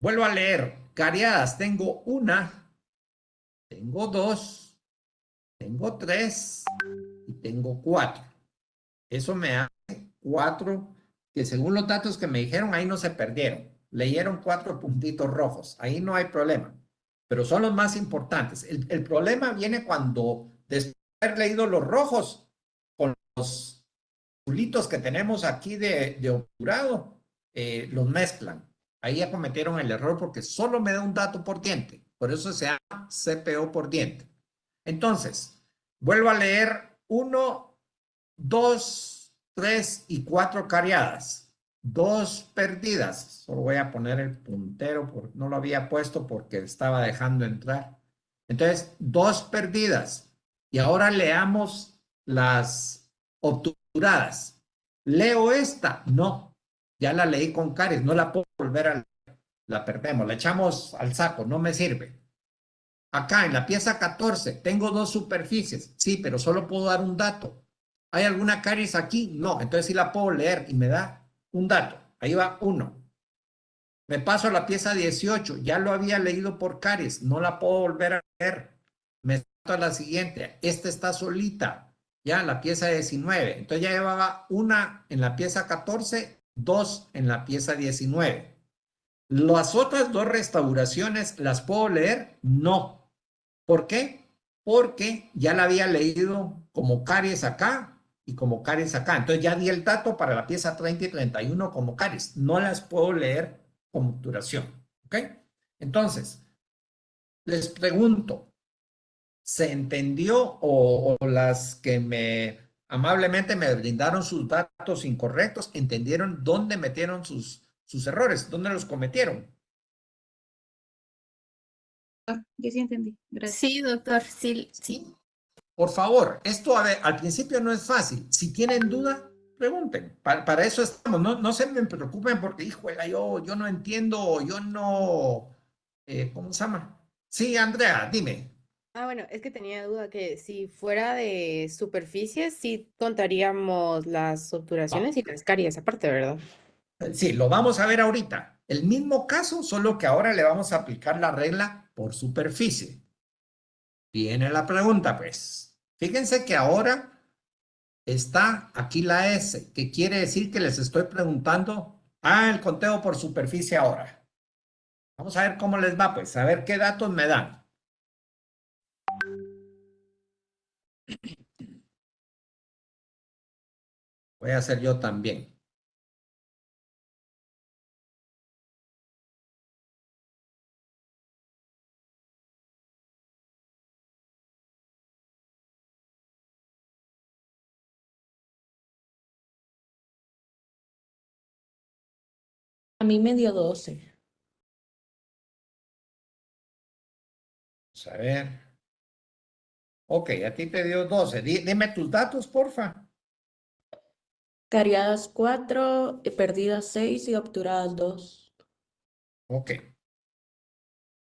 vuelvo a leer. Cariadas, tengo 1, tengo 2, tengo 3 y tengo 4. Eso me hace 4 que según los datos que me dijeron, ahí no se perdieron. Leyeron 4 puntitos rojos. Ahí no hay problema. Pero son los más importantes. El problema viene cuando después de haber leído los rojos, con los azulitos que tenemos aquí de obturado, los mezclan. Ahí ya cometieron el error porque solo me da un dato por diente. Por eso se llama CPO por diente. Entonces, vuelvo a leer 1, 2, 3 y 4 cariadas. 2 perdidas. Solo voy a poner el puntero, porque no lo había puesto porque estaba dejando entrar. Entonces, 2 perdidas. Y ahora leamos las obturadas. ¿Leo esta? No. Ya la leí con caries. No la puedo volver a leer. La perdemos. La echamos al saco. No me sirve. Acá en la pieza 14 tengo 2 superficies. Sí, pero solo puedo dar un dato. ¿Hay alguna caries aquí? No. Entonces sí la puedo leer y me da un dato. Ahí va 1. Me paso a la pieza 18. Ya lo había leído por caries. No la puedo volver a leer. Me salto a la siguiente. Esta está solita. Ya, la pieza 19. Entonces ya llevaba 1 en la pieza 14, 2 en la pieza 19. ¿Las otras 2 restauraciones las puedo leer? No. ¿Por qué? Porque ya la había leído como caries acá y como caries acá. Entonces ya di el dato para la pieza 30 y 31 como caries. No las puedo leer como obturación. ¿Ok? Entonces, les pregunto, ¿se entendió o las que amablemente me brindaron sus datos incorrectos, entendieron dónde metieron sus errores, dónde los cometieron? Yo sí entendí. Gracias. Sí, doctor, sí, sí. Por favor, esto a ver, al principio no es fácil. Si tienen duda, pregunten. Para eso estamos. No se me preocupen porque, híjole, yo no entiendo, yo no, ¿cómo se llama? Sí, Andrea, dime. Ah, bueno, es que tenía duda que si fuera de superficie, sí contaríamos las obturaciones y las caries aparte, ¿verdad? Sí, lo vamos a ver ahorita. El mismo caso, solo que ahora le vamos a aplicar la regla por superficie. Viene la pregunta, pues. Fíjense que ahora está aquí la S, que quiere decir que les estoy preguntando, el conteo por superficie ahora. Vamos a ver cómo les va, pues, a ver qué datos me dan. Voy a hacer yo también. A mí me dio 12. Vamos a ver. Ok, a ti te dio 12. Dime tus datos, porfa. Cariadas 4, perdidas 6 y obturadas 2. Ok,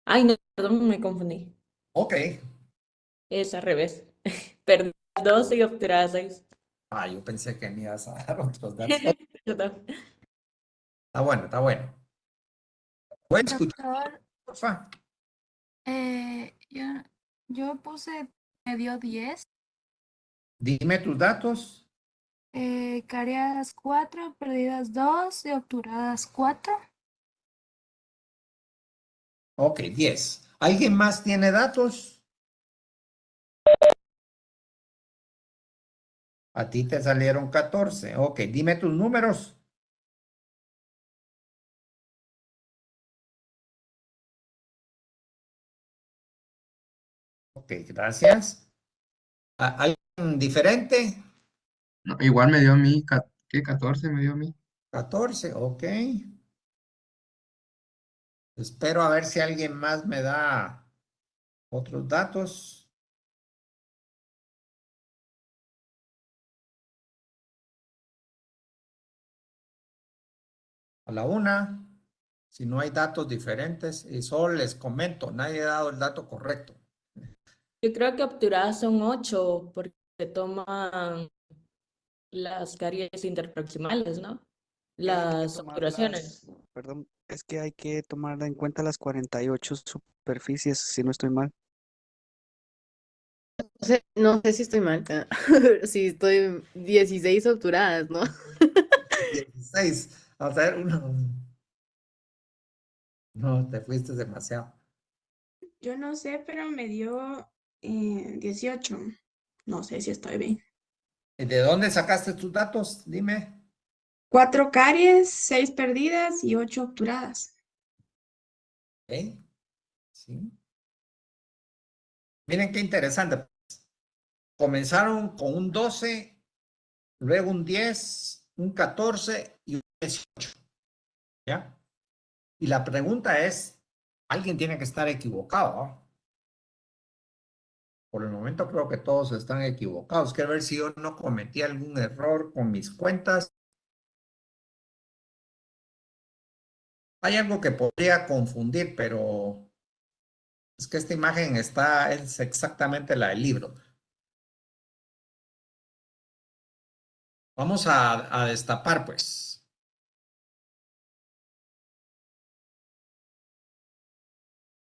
Ay, no, perdón, me confundí. ok. Es al revés. Perdidas 2 y obturadas 6. Ah, yo pensé que me ibas a dar otros datos. Perdón. Está bueno, está bueno. ¿Puedes escuchar, Doctor, porfa? eh, yo, yo puse, me dio 10, Dime tus datos. cariadas 4, perdidas 2 y obturadas 4. Ok, 10. ¿Alguien más tiene datos? A ti te salieron 14. Ok, dime tus números. Ok, gracias. ¿Alguien diferente? No, igual me dio a mí, ¿qué? 14 me dio a mí. 14, ok. Espero a ver si alguien más me da otros datos. A la una. Si no hay datos diferentes, y solo les comento, nadie ha dado el dato correcto. Yo creo que obturadas son 8 porque toman las caries interproximales, ¿no? Que hay que Las tomar obturaciones. perdón, es que hay que tomar en cuenta las 48 superficies, si no estoy mal. No sé si estoy mal, pero sí estoy 16 obturadas, ¿no? 16. Vamos a ver, uno. No, te fuiste demasiado. Yo no sé, pero me dio 18. No sé si estoy bien. ¿De dónde sacaste tus datos? Dime. 4 caries, 6 perdidas y 8 obturadas. ¿Eh? Sí. Miren qué interesante. Comenzaron con un 12, luego un 10, un 14 y un 18. ¿Ya? Y la pregunta es, alguien tiene que estar equivocado, ¿no? Por el momento creo que todos están equivocados. Quiero ver si yo no cometí algún error con mis cuentas. Hay algo que podría confundir, pero es que esta imagen es exactamente la del libro. Vamos a destapar, pues.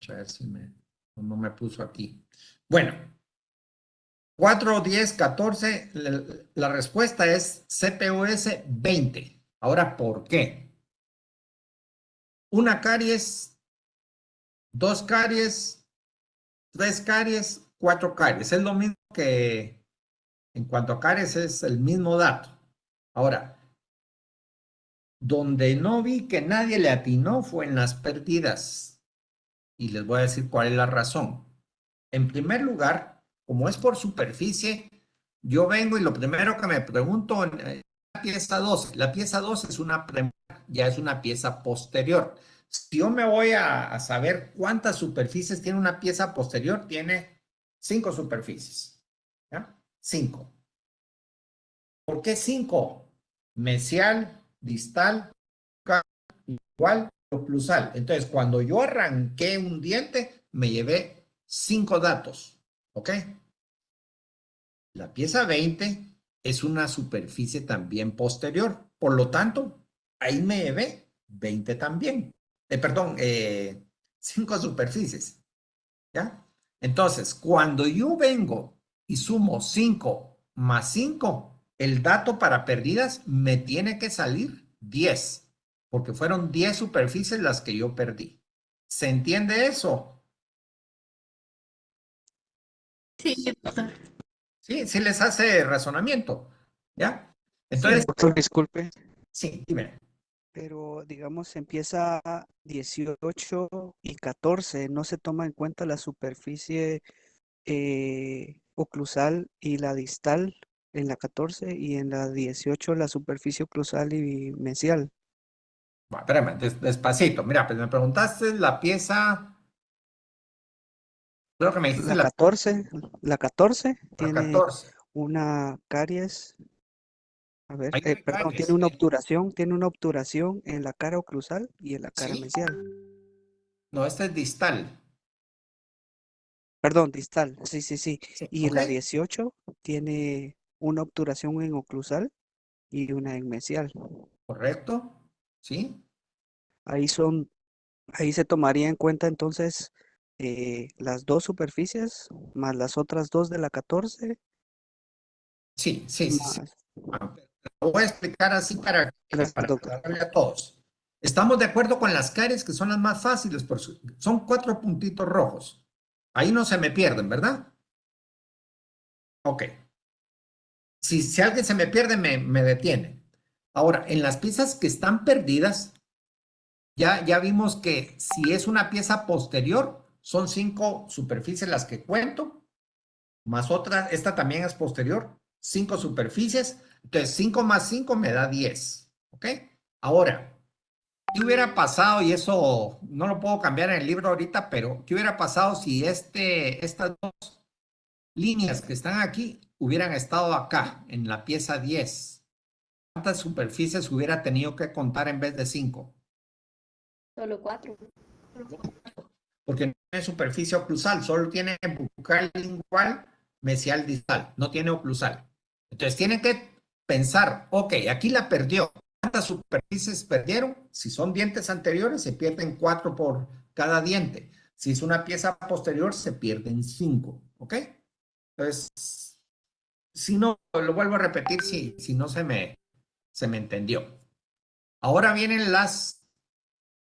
A ver si no me puso aquí. Bueno, 4, 10, 14. La respuesta es CPUS 20. Ahora, ¿por qué? Una caries, dos caries, tres caries, cuatro caries. Es lo mismo que en cuanto a caries es el mismo dato. Ahora, donde no vi que nadie le atinó fue en las perdidas. Y les voy a decir cuál es la razón. En primer lugar, como es por superficie, yo vengo y lo primero que me pregunto en la pieza 12, la pieza 12 es una premura, ya es una pieza posterior. Si yo me voy a saber cuántas superficies tiene una pieza posterior, tiene 5 superficies. ¿Ya? 5. ¿Por qué 5? Mesial, distal, igual, oclusal. Entonces, cuando yo arranqué un diente, me llevé 5 datos. ¿Ok? La pieza 20 es una superficie también posterior. Por lo tanto, ahí me llevé 20 también. Perdón, 5 superficies. ¿Ya? Entonces, cuando yo vengo y sumo 5 más 5, el dato para perdidas me tiene que salir 10, porque fueron 10 superficies las que yo perdí. ¿Se entiende eso? Sí, doctor. Sí, sí les hace razonamiento. ¿Ya? Entonces, Doctor, disculpe, sí, dime. pero digamos empieza 18 y 14, no se toma en cuenta la superficie oclusal y la distal en la 14 y en la 18 la superficie oclusal y mesial. Bueno, espérame, despacito. Mira, pues me preguntaste la pieza, creo que me dijiste La 14, la 14 la tiene 14. una caries, a ver, Ahí no hay perdón, caries. tiene una obturación en la cara oclusal y en la cara Sí. mesial. No, esta es distal. Perdón, distal, sí, sí, sí. Sí. Y Ok. la 18 tiene una obturación en oclusal y una en mesial. Correcto. Sí. Ahí son, ahí se tomaría en cuenta entonces las dos superficies más las otras dos de la 14 Sí, sí, sí, sí. más. Bueno, lo voy a explicar así Gracias, para doctor. aclararle a todos. Estamos de acuerdo con las caries que son las más fáciles, son 4 puntitos rojos. Ahí no se me pierden, ¿verdad? Ok. Si alguien se me pierde, me detiene. Ahora, en las piezas que están perdidas, ya vimos que si es una pieza posterior, son 5 superficies las que cuento, más otra, esta también es posterior, 5 superficies, entonces 5 más 5 me da 10, ¿ok? Ahora, ¿qué hubiera pasado? Y eso no lo puedo cambiar en el libro ahorita, pero ¿qué hubiera pasado si estas dos líneas que están aquí hubieran estado acá, en la pieza 10? ¿Cuántas superficies hubiera tenido que contar en vez de 5? Solo 4. Porque no tiene superficie oclusal, solo tiene bucal lingual, mesial distal, no tiene oclusal. Entonces tienen que pensar, ok, aquí la perdió. ¿Cuántas superficies perdieron? Si son dientes anteriores, se pierden 4 por cada diente. Si es una pieza posterior, se pierden 5, ¿ok? Entonces, si no, lo vuelvo a repetir si no se me entendió. Ahora vienen las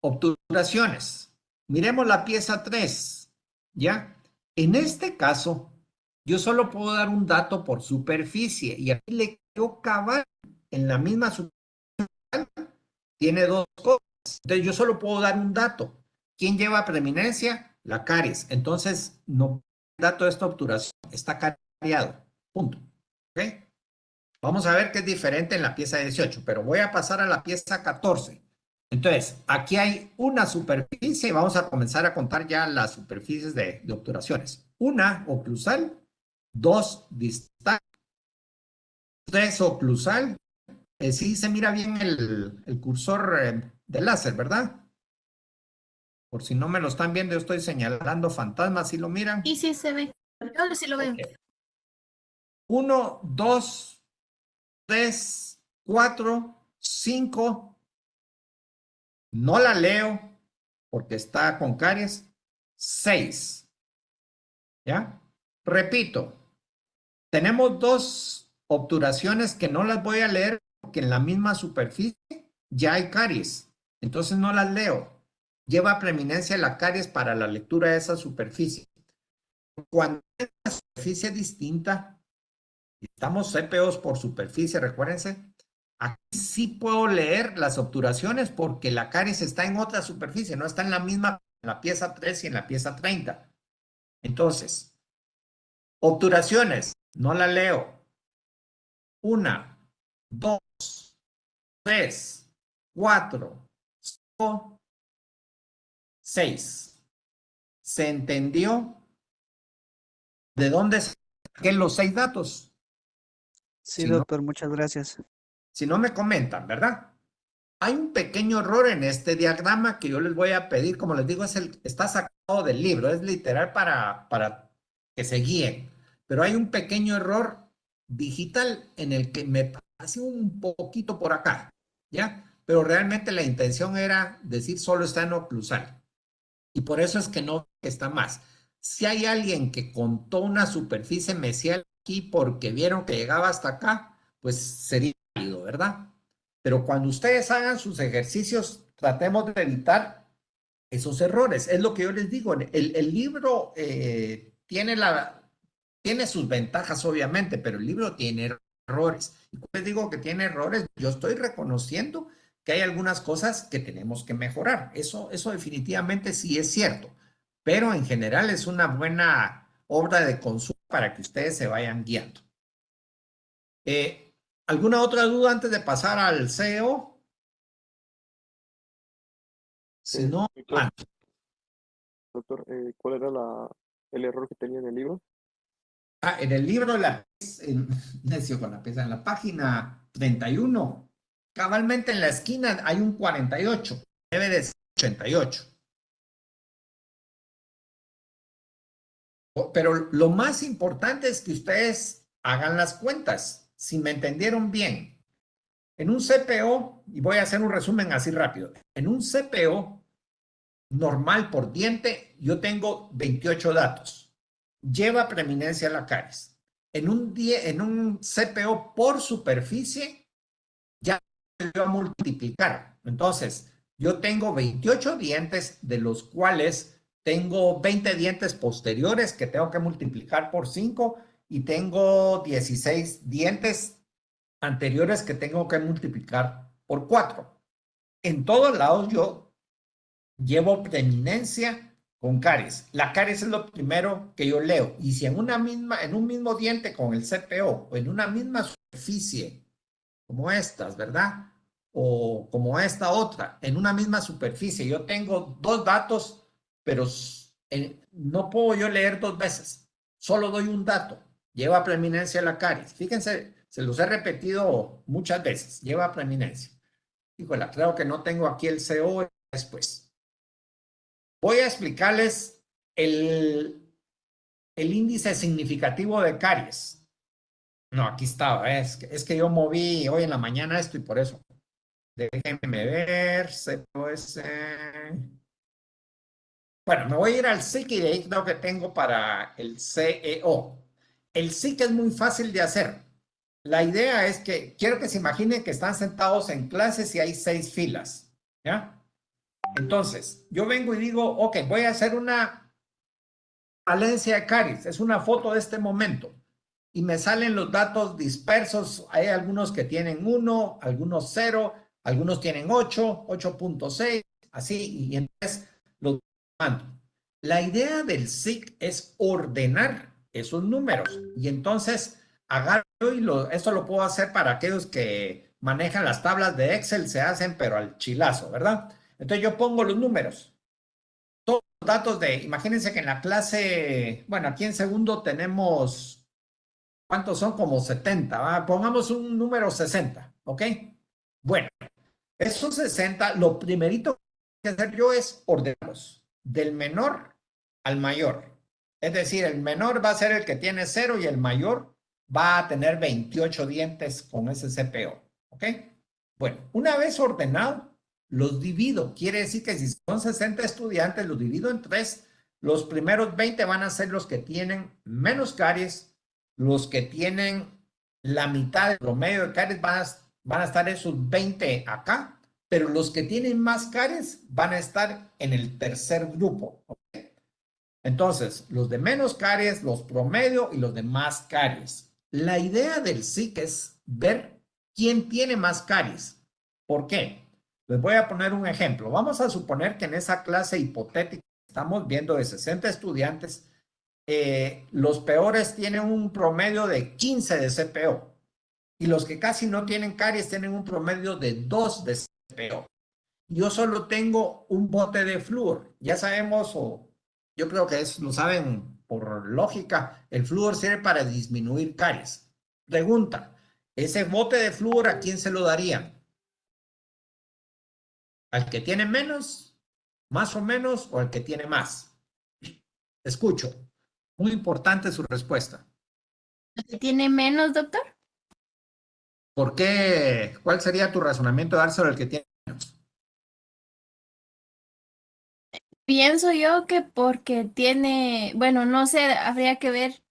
obturaciones. Miremos la pieza 3, ¿ya? En este caso, yo solo puedo dar un dato por superficie y aquí le quiero cavar en la misma superficie. Tiene dos cosas. Entonces, yo solo puedo dar un dato. ¿Quién lleva preeminencia? La caries. Entonces, no dato de esta obturación. Está cariado. Punto. ¿Ok? Vamos a ver qué es diferente en la pieza 18, pero voy a pasar a la pieza 14. Entonces, aquí hay una superficie y vamos a comenzar a contar ya las superficies de obturaciones. Una oclusal, 2 distal, 3 oclusal. Sí se mira bien el cursor de láser, ¿verdad? Por si no me lo están viendo, yo estoy señalando fantasmas, ¿sí lo miran? Y sí se ve. Yo sí lo veo. Ok. 1, 2, 3, 4, 5. No la leo porque está con caries. 6. ¿Ya? Repito, tenemos dos obturaciones que no las voy a leer porque en la misma superficie ya hay caries. Entonces no las leo. Lleva preeminencia la caries para la lectura de esa superficie. Cuando es una superficie distinta, estamos CPOs por superficie, recuérdense, aquí sí puedo leer las obturaciones porque la caries está en otra superficie, no está en la misma, en la pieza 3 y en la pieza 30. Entonces, obturaciones, no la leo. 1, 2, 3, 4, 5, 6. ¿Se entendió de dónde saqué los 6 datos? Sí, Si no, doctor, muchas gracias. si no me comentan, ¿verdad? Hay un pequeño error en este diagrama que yo les voy a pedir, como les digo, está sacado del libro, es literal para que se guíen, pero hay un pequeño error digital en el que me pasé un poquito por acá, ¿ya? Pero realmente la intención era decir solo está en oclusal y por eso es que no está más. Si hay alguien que contó una superficie mesial aquí porque vieron que llegaba hasta acá, pues sería válido, ¿verdad? Pero cuando ustedes hagan sus ejercicios, tratemos de evitar esos errores. Es lo que yo les digo. El libro tiene sus ventajas, obviamente, pero el libro tiene errores. Y cuando les digo que tiene errores, yo estoy reconociendo que hay algunas cosas que tenemos que mejorar. Eso definitivamente sí es cierto. Pero en general es una buena obra de consulta para que ustedes se vayan guiando. ¿Alguna otra duda antes de pasar al CEO? Si no, Víctor, mando. doctor, ¿cuál era el error que tenía en el libro? En el libro, necio con la pesa, en la página 31, cabalmente en la esquina hay un 48, debe de ser 88. Pero lo más importante es que ustedes hagan las cuentas, si me entendieron bien. En un CPO, y voy a hacer un resumen así rápido, en un CPO normal por diente, yo tengo 28 datos. Lleva preeminencia la caries. En un CPO por superficie, ya se va a multiplicar. Entonces, yo tengo 28 dientes, de los cuales tengo 20 dientes posteriores que tengo que multiplicar por 5 y tengo 16 dientes anteriores que tengo que multiplicar por 4. En todos lados yo llevo preeminencia con caries. La caries es lo primero que yo leo. Y si en un mismo diente con el CPO o en una misma superficie como estas, ¿verdad? O como esta otra, en una misma superficie, yo tengo dos datos, pero no puedo yo leer dos veces. Solo doy un dato. Lleva preeminencia la caries. Fíjense, se los he repetido muchas veces. Lleva preeminencia. Híjole, creo que no tengo aquí el CO después. Voy a explicarles el índice significativo de caries. No, aquí estaba. Es que yo moví hoy en la mañana esto y por eso. Déjenme ver. CPOS. Bueno, me voy a ir al SIC y de ahí creo que tengo para el CEO. El SIC es muy fácil de hacer. La idea es que quiero que se imaginen que están sentados en clases y hay 6 filas. ¿Ya? Entonces, yo vengo y digo, ok, voy a hacer una valencia de caries. Es una foto de este momento. Y me salen los datos dispersos. Hay algunos que tienen 1, algunos 0, algunos tienen 8, 8.6, así. Y entonces los mando. La idea del SIC es ordenar esos números. Y entonces agarro y esto lo puedo hacer para aquellos que manejan las tablas de Excel, se hacen, pero al chilazo, ¿verdad? Entonces yo pongo los números, todos los datos imagínense que en la clase, bueno, aquí en segundo tenemos, ¿cuántos son? Como 70, ¿va? Pongamos un número 60, ¿ok? Bueno, esos 60, lo primerito que hacer yo es ordenarlos, del menor al mayor. Es decir, el menor va a ser el que tiene 0 y el mayor va a tener 28 dientes con ese CPO, ¿ok? Bueno, una vez ordenado, los divido. Quiere decir que si son 60 estudiantes, los divido en 3. Los primeros 20 van a ser los que tienen menos caries. Los que tienen la mitad del promedio de caries van a estar esos 20 acá. Pero los que tienen más caries van a estar en el tercer grupo. ¿Okay? Entonces, los de menos caries, los promedio y los de más caries. La idea del SIC es ver quién tiene más caries. ¿Por qué? Les voy a poner un ejemplo. Vamos a suponer que en esa clase hipotética que estamos viendo de 60 estudiantes, los peores tienen un promedio de 15 de CPO y los que casi no tienen caries tienen un promedio de 2 de CPO. Yo solo tengo un bote de flúor. Ya sabemos, o yo creo que lo saben por lógica, el flúor sirve para disminuir caries. Pregunta, ¿ese bote de flúor a quién se lo darían? ¿Al que tiene menos, más o menos, o al que tiene más? Escucho. Muy importante su respuesta. ¿Tiene menos, doctor? ¿Por qué? ¿Cuál sería tu razonamiento de dárselo al que tiene menos? Pienso yo que porque tiene, bueno, no sé, habría que ver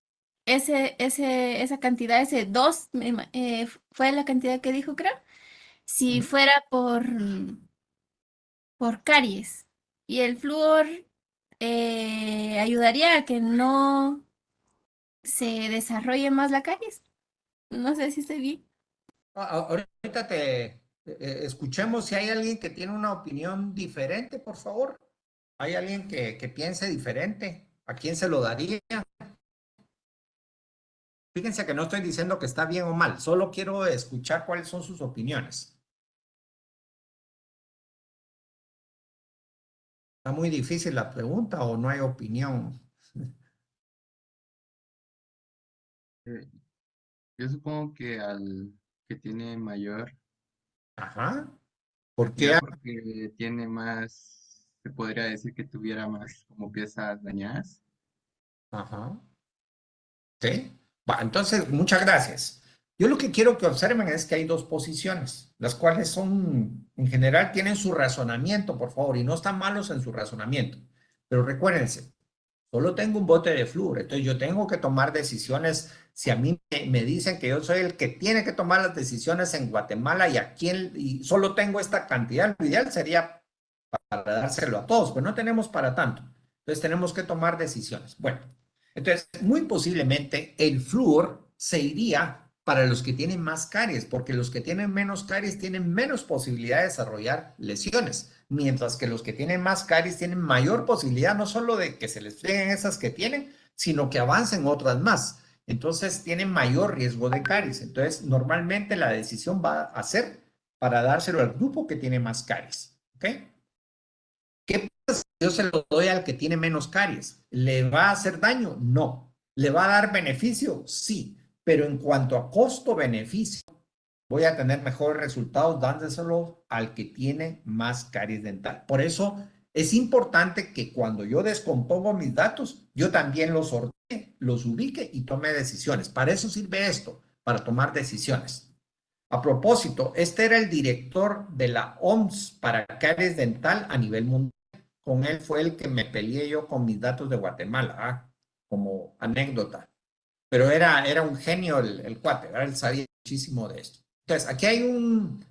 esa cantidad, ese 2, fue la cantidad que dijo, creo. Si fuera por caries. Y el flúor ayudaría a que no se desarrolle más la caries. No sé si estoy bien. Ahorita escuchemos si hay alguien que tiene una opinión diferente, por favor. ¿Hay alguien que piense diferente? ¿A quién se lo daría? Fíjense que no estoy diciendo que está bien o mal, solo quiero escuchar cuáles son sus opiniones. ¿Está muy difícil la pregunta o no hay opinión? Eh, Yo supongo que al que tiene mayor, Ajá. ¿Por qué? ya porque tiene más, se podría decir que tuviera más como piezas dañadas. Ajá. ¿Sí? Va, entonces, muchas gracias. Yo lo que quiero que observen es que hay dos posiciones, las cuales son, en general, tienen su razonamiento, por favor, y no están malos en su razonamiento. Pero recuérdense, solo tengo un bote de flúor, entonces yo tengo que tomar decisiones. Si a mí me dicen que yo soy el que tiene que tomar las decisiones en Guatemala y aquí y solo tengo esta cantidad, lo ideal sería para dárselo a todos, pero no tenemos para tanto. Entonces tenemos que tomar decisiones. Bueno, entonces muy posiblemente el flúor se iría para los que tienen más caries, porque los que tienen menos caries tienen menos posibilidad de desarrollar lesiones, mientras que los que tienen más caries tienen mayor posibilidad no solo de que se les frieguen esas que tienen, sino que avancen otras más. Entonces tienen mayor riesgo de caries. Entonces normalmente la decisión va a ser para dárselo al grupo que tiene más caries. ¿Ok? ¿Qué pasa si yo se lo doy al que tiene menos caries? ¿Le va a hacer daño? No. ¿Le va a dar beneficio? Sí. Pero en cuanto a costo-beneficio, voy a tener mejores resultados dándoselo al que tiene más caries dental. Por eso es importante que cuando yo descompongo mis datos, yo también los ordene, los ubique y tome decisiones. Para eso sirve esto, para tomar decisiones. A propósito, este era el director de la OMS para caries dental a nivel mundial. Con él fue el que me peleé yo con mis datos de Guatemala, como anécdota. Pero era un genio el cuate, ¿verdad? Él sabía muchísimo de esto. Entonces, aquí hay un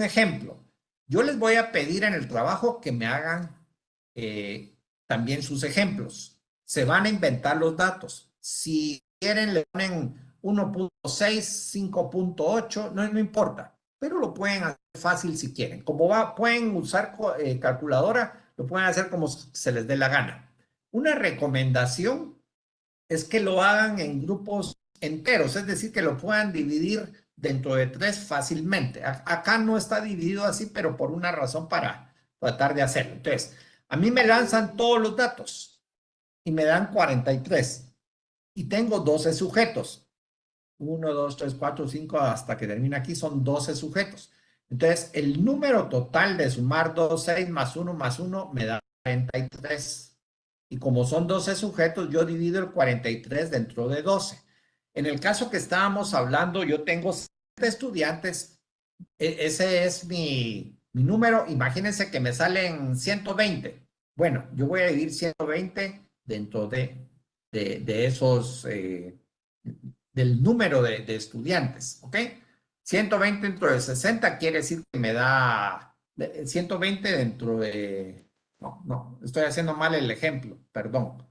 ejemplo. Yo les voy a pedir en el trabajo que me hagan también sus ejemplos. Se van a inventar los datos. Si quieren, le ponen 1.6, 5.8, no importa, pero lo pueden hacer fácil si quieren. Como pueden usar calculadora, lo pueden hacer como se les dé la gana. Una recomendación es que lo hagan en grupos enteros, es decir, que lo puedan dividir dentro de 3 fácilmente. Acá no está dividido así, pero por una razón para tratar de hacerlo. Entonces, a mí me lanzan todos los datos y me dan 43 y tengo 12 sujetos. 1, 2, 3, 4, 5, hasta que termina aquí, son 12 sujetos. Entonces, el número total de sumar 2, 6 más 1 me da 43. Y como son 12 sujetos, yo divido el 43 dentro de 12. En el caso que estábamos hablando, yo tengo 7 estudiantes. Ese es mi número. Imagínense que me salen 120. Bueno, yo voy a dividir 120 dentro de esos, del número de estudiantes, ¿ok? 120 dentro de 60 quiere decir que me da 120 dentro de... No, estoy haciendo mal el ejemplo, perdón.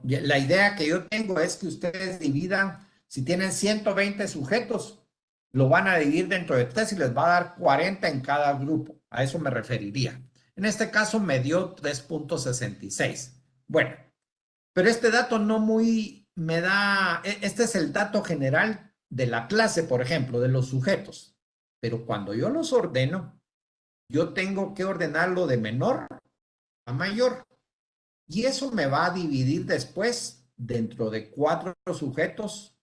La idea que yo tengo es que ustedes dividan, si tienen 120 sujetos, lo van a dividir dentro de 3 y les va a dar 40 en cada grupo. A eso me referiría. En este caso me dio 3.66. Bueno, pero este dato no muy me da, este es el dato general de la clase, por ejemplo, de los sujetos. Pero cuando yo los ordeno, yo tengo que ordenarlo de menor a mayor. Y eso me va a dividir después dentro de 4 sujetos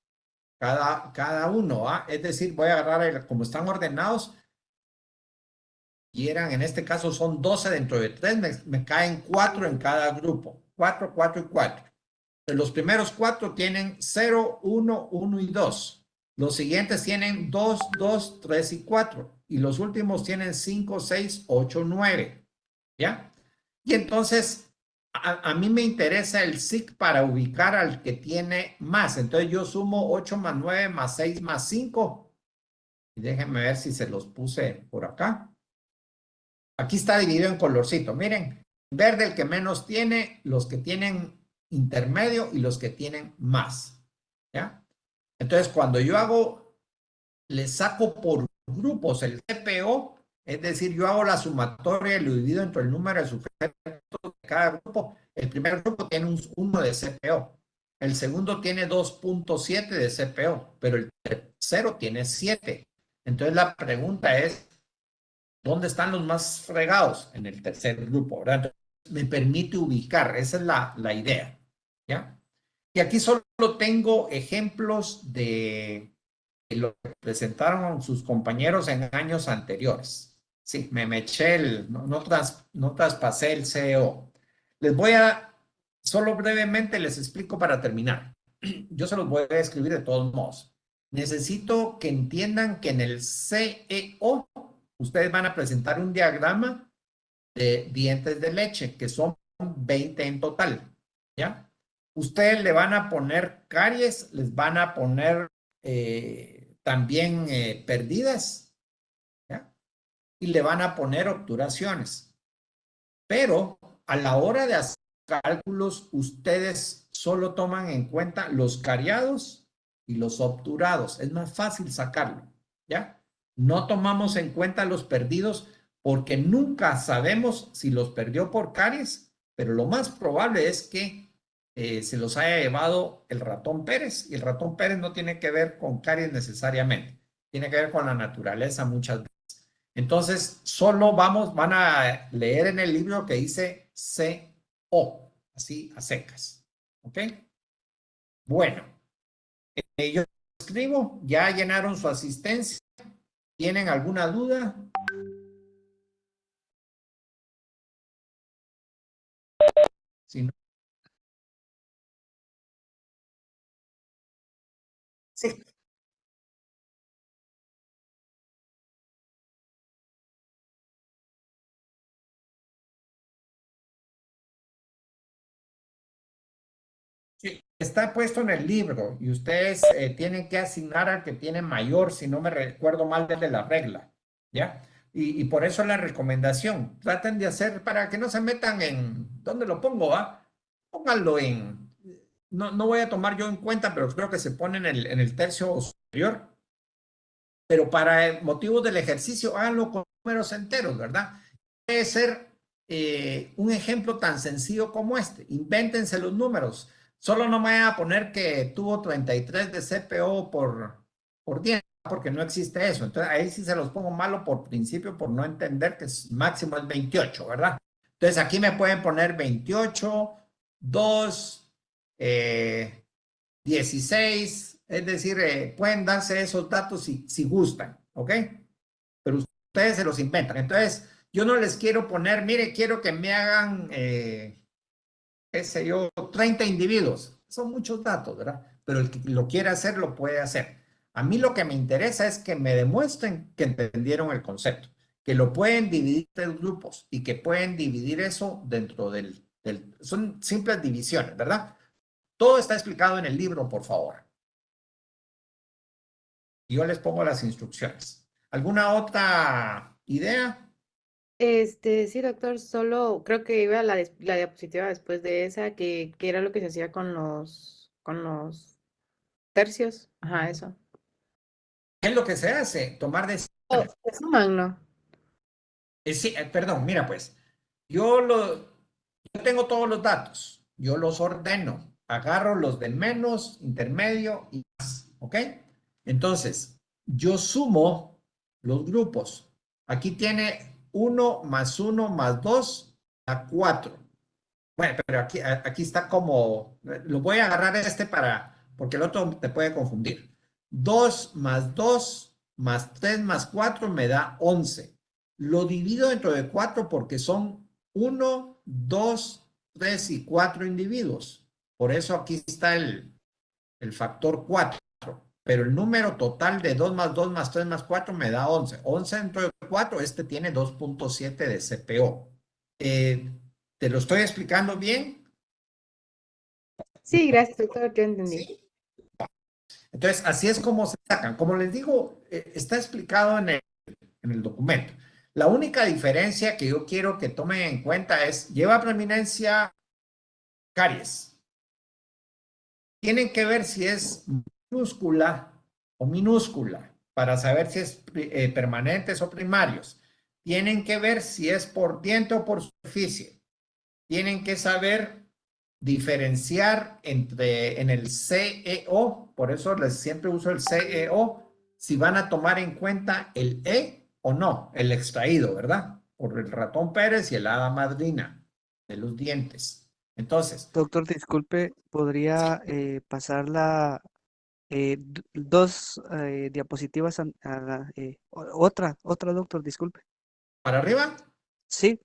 cada uno. Es decir, voy a agarrar, como están ordenados, y en este caso son 12 dentro de 3, me caen 4 en cada grupo. 4, 4 y 4. Los primeros 4 tienen 0, 1, 1 y 2. Los siguientes tienen 2, 2, 3 y 4. Y los últimos tienen 5, 6, 8, 9. ¿Ya? Y entonces, a mí me interesa el SIC para ubicar al que tiene más. Entonces yo sumo 8 más 9 más 6 más 5. Y déjenme ver si se los puse por acá. Aquí está dividido en colorcito. Miren, verde el que menos tiene, los que tienen intermedio y los que tienen más. ¿Ya? Entonces, cuando yo le saco por grupos el CPO, es decir, yo hago la sumatoria y lo divido entre el número de sujetos de cada grupo. El primer grupo tiene un 1 de CPO. El segundo tiene 2.7 de CPO, pero el tercero tiene 7. Entonces, la pregunta es, ¿dónde están los más fregados? En el tercer grupo, ¿verdad? me permite ubicar, esa es la idea, ¿ya? Y aquí solo tengo ejemplos de lo que presentaron sus compañeros en años anteriores. Sí, me eché no traspasé el CEO. Les voy a, solo brevemente les explico para terminar. Yo se los voy a escribir de todos modos. Necesito que entiendan que en el CEO ustedes van a presentar un diagrama de dientes de leche, que son 20 en total, ¿ya? Ustedes le van a poner caries, les van a poner también perdidas, ¿ya? Y le van a poner obturaciones. Pero a la hora de hacer cálculos, ustedes solo toman en cuenta los cariados y los obturados. Es más fácil sacarlo, ¿ya? No tomamos en cuenta los perdidos porque nunca sabemos si los perdió por caries, pero lo más probable es que se los haya llevado el ratón Pérez, y el ratón Pérez no tiene que ver con caries necesariamente, tiene que ver con la naturaleza muchas veces. Entonces, solo van a leer en el libro que dice CO, así a secas, ¿ok? Bueno, yo escribo, ya llenaron su asistencia, ¿tienen alguna duda? Si no, sí. Sí, está puesto en el libro y ustedes tienen que asignar al que tiene mayor, si no me recuerdo mal, de la regla, ¿ya? Y por eso la recomendación, traten de hacer para que no se metan en, ¿dónde lo pongo? Pónganlo en, no voy a tomar yo en cuenta, pero creo que se pone en el tercio superior. Pero para motivos del ejercicio, háganlo con números enteros, ¿verdad? Puede ser un ejemplo tan sencillo como este. Invéntense los números. Solo no me vayan a poner que tuvo 33 de CPO por 10, porque no existe eso. Entonces ahí sí se los pongo malo por principio, por no entender que máximo es 28, ¿verdad? Entonces aquí me pueden poner 28, 2, 16, es decir, pueden darse esos datos si gustan, ¿ok? Pero ustedes se los inventan. Entonces, yo no les quiero poner, mire, quiero que me hagan, qué sé yo, 30 individuos. Son muchos datos, ¿verdad? Pero el que lo quiere hacer, lo puede hacer. A mí lo que me interesa es que me demuestren que entendieron el concepto, que lo pueden dividir en grupos y que pueden dividir eso dentro son simples divisiones, ¿verdad? Todo está explicado en el libro, por favor. Yo les pongo las instrucciones. ¿Alguna otra idea? Sí, doctor, solo creo que iba la diapositiva después de esa, que era lo que se hacía con los tercios. Ajá, eso. ¿Qué es lo que se hace? Tomar Oh, decisiones. se suman, ¿no? Sí, perdón, mira pues, yo tengo todos los datos, yo los ordeno, agarro los de menos, intermedio y más, ¿ok? Entonces, yo sumo los grupos. Aquí tiene 1 más 1 más 2 a 4. Bueno, pero aquí está como, lo voy a agarrar porque el otro te puede confundir. 2 más 2 más 3 más 4 me da 11. Lo divido dentro de 4 porque son 1, 2, 3 y 4 individuos. Por eso aquí está el factor 4. Pero el número total de 2 más 2 más 3 más 4 me da 11. 11 dentro de 4, este tiene 2.7 de CPO. ¿Te lo estoy explicando bien? Sí, gracias, doctor, yo entendí. Sí. Entonces, así es como se sacan. Como les digo, está explicado en el documento. La única diferencia que yo quiero que tomen en cuenta es, lleva preeminencia caries. Tienen que ver si es minúscula o minúscula para saber si es permanentes o primarios. Tienen que ver si es por diente o por superficie. Tienen que saber diferenciar en el CEO, por eso les siempre uso el CEO, si van a tomar en cuenta el E o no, el extraído, ¿verdad? Por el ratón Pérez y el hada madrina. de los dientes. Entonces, Doctor, disculpe, ¿podría pasar dos diapositivas otra, doctor, disculpe? para arriba, Sí,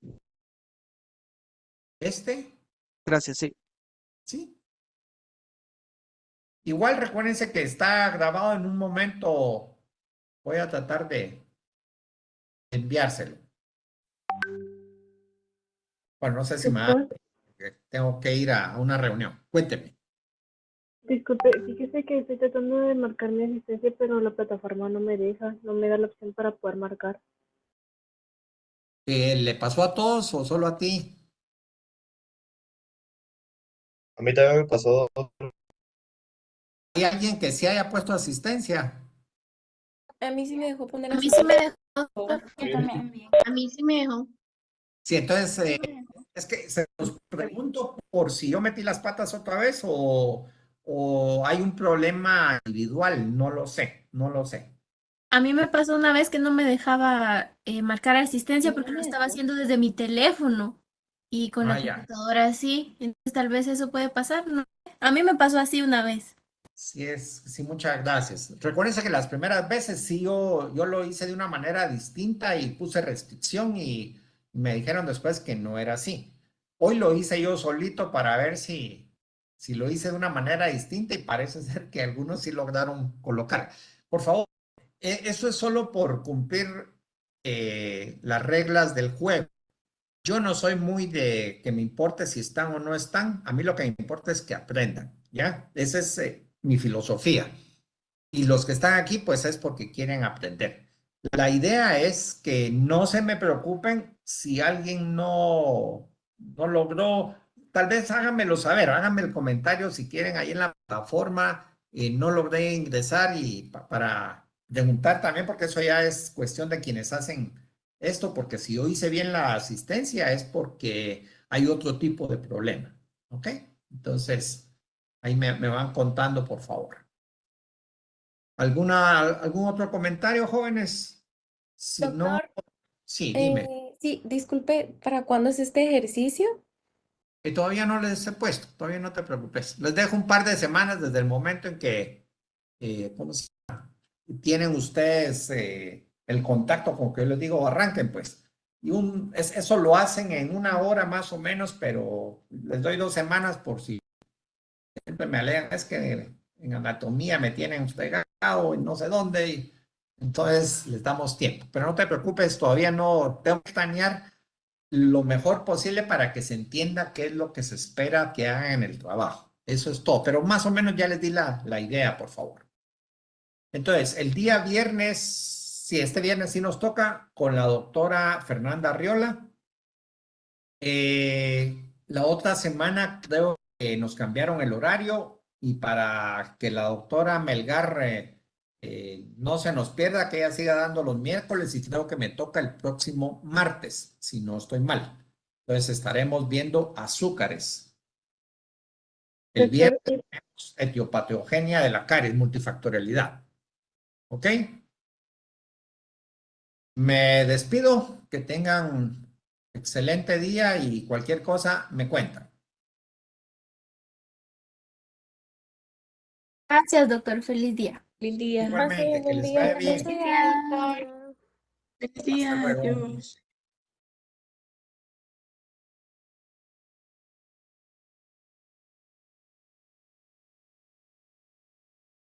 gracias, sí. ¿sí? Igual recuérdense que está grabado en un momento, voy a tratar de enviárselo. Bueno, no sé si me va, tengo que ir a una reunión. Cuénteme. Disculpe, fíjese que estoy tratando de marcar mi asistencia, pero la plataforma no me deja, no me da la opción para poder marcar. ¿Le pasó a todos o solo a ti? A mí también me pasó. ¿Hay alguien que sí haya puesto asistencia? A mí sí me dejó poner A mí sí me dejó. Yo también. A mí sí me dejó. Sí, entonces, es que se los pregunto por si yo metí las patas otra vez o hay un problema individual, no lo sé, no lo sé. A mí me pasó una vez que no me dejaba marcar asistencia porque lo estaba haciendo desde mi teléfono y con la Ah, ya. computadora así. Entonces tal vez eso puede pasar, ¿no? A mí me pasó así una vez. Sí, muchas gracias. Recuérdense que las primeras veces sí yo lo hice de una manera distinta y puse restricción y me dijeron después que no era así. Hoy lo hice yo solito para ver si lo hice de una manera distinta y parece ser que algunos sí lograron colocar. Por favor, eso es solo por cumplir las reglas del juego. Yo no soy muy de que me importe si están o no están. A mí lo que me importa es que aprendan, ¿ya? Esa es mi filosofía. Y los que están aquí, pues es porque quieren aprender. La idea es que no se me preocupen si alguien no logró. Tal vez háganmelo saber, háganme el comentario si quieren ahí en la plataforma. No logré ingresar y para preguntar también, porque eso ya es cuestión de quienes hacen esto, porque si yo hice bien la asistencia es porque hay otro tipo de problema. ¿Ok? Entonces, ahí me van contando, por favor. ¿Algún otro comentario, jóvenes? Si no, Doctor, sí, dime. sí, disculpe, ¿para cuándo es este ejercicio? Que todavía no les he puesto, todavía no te preocupes. Les dejo un par de semanas desde el momento en que, ¿cómo se llama? Tienen ustedes el contacto con que yo les digo, arranquen pues. Y eso lo hacen en una hora más o menos, pero les doy 2 semanas por si siempre me alegan, es que en anatomía me tienen fregado y no sé dónde, y entonces les damos tiempo. Pero no te preocupes, todavía no tengo que planear lo mejor posible para que se entienda qué es lo que se espera que hagan en el trabajo. Eso es todo, pero más o menos ya les di la idea, por favor. Entonces, el día viernes, sí, este viernes sí nos toca con la doctora Fernanda Arriola. La otra semana creo que nos cambiaron el horario y para que la doctora Melgar no se nos pierda, que ella siga dando los miércoles y creo que me toca el próximo martes, si no estoy mal. Entonces estaremos viendo azúcares. El Doctor, viernes tenemos etiopatogenia de la caries, multifactorialidad. ¿Ok? Me despido, que tengan excelente día y cualquier cosa me cuentan. Gracias, doctor. Feliz día. Feliz día. Igualmente, que Buen les día. vaya bien. Feliz día, doctor. Feliz día, Hasta luego. adiós.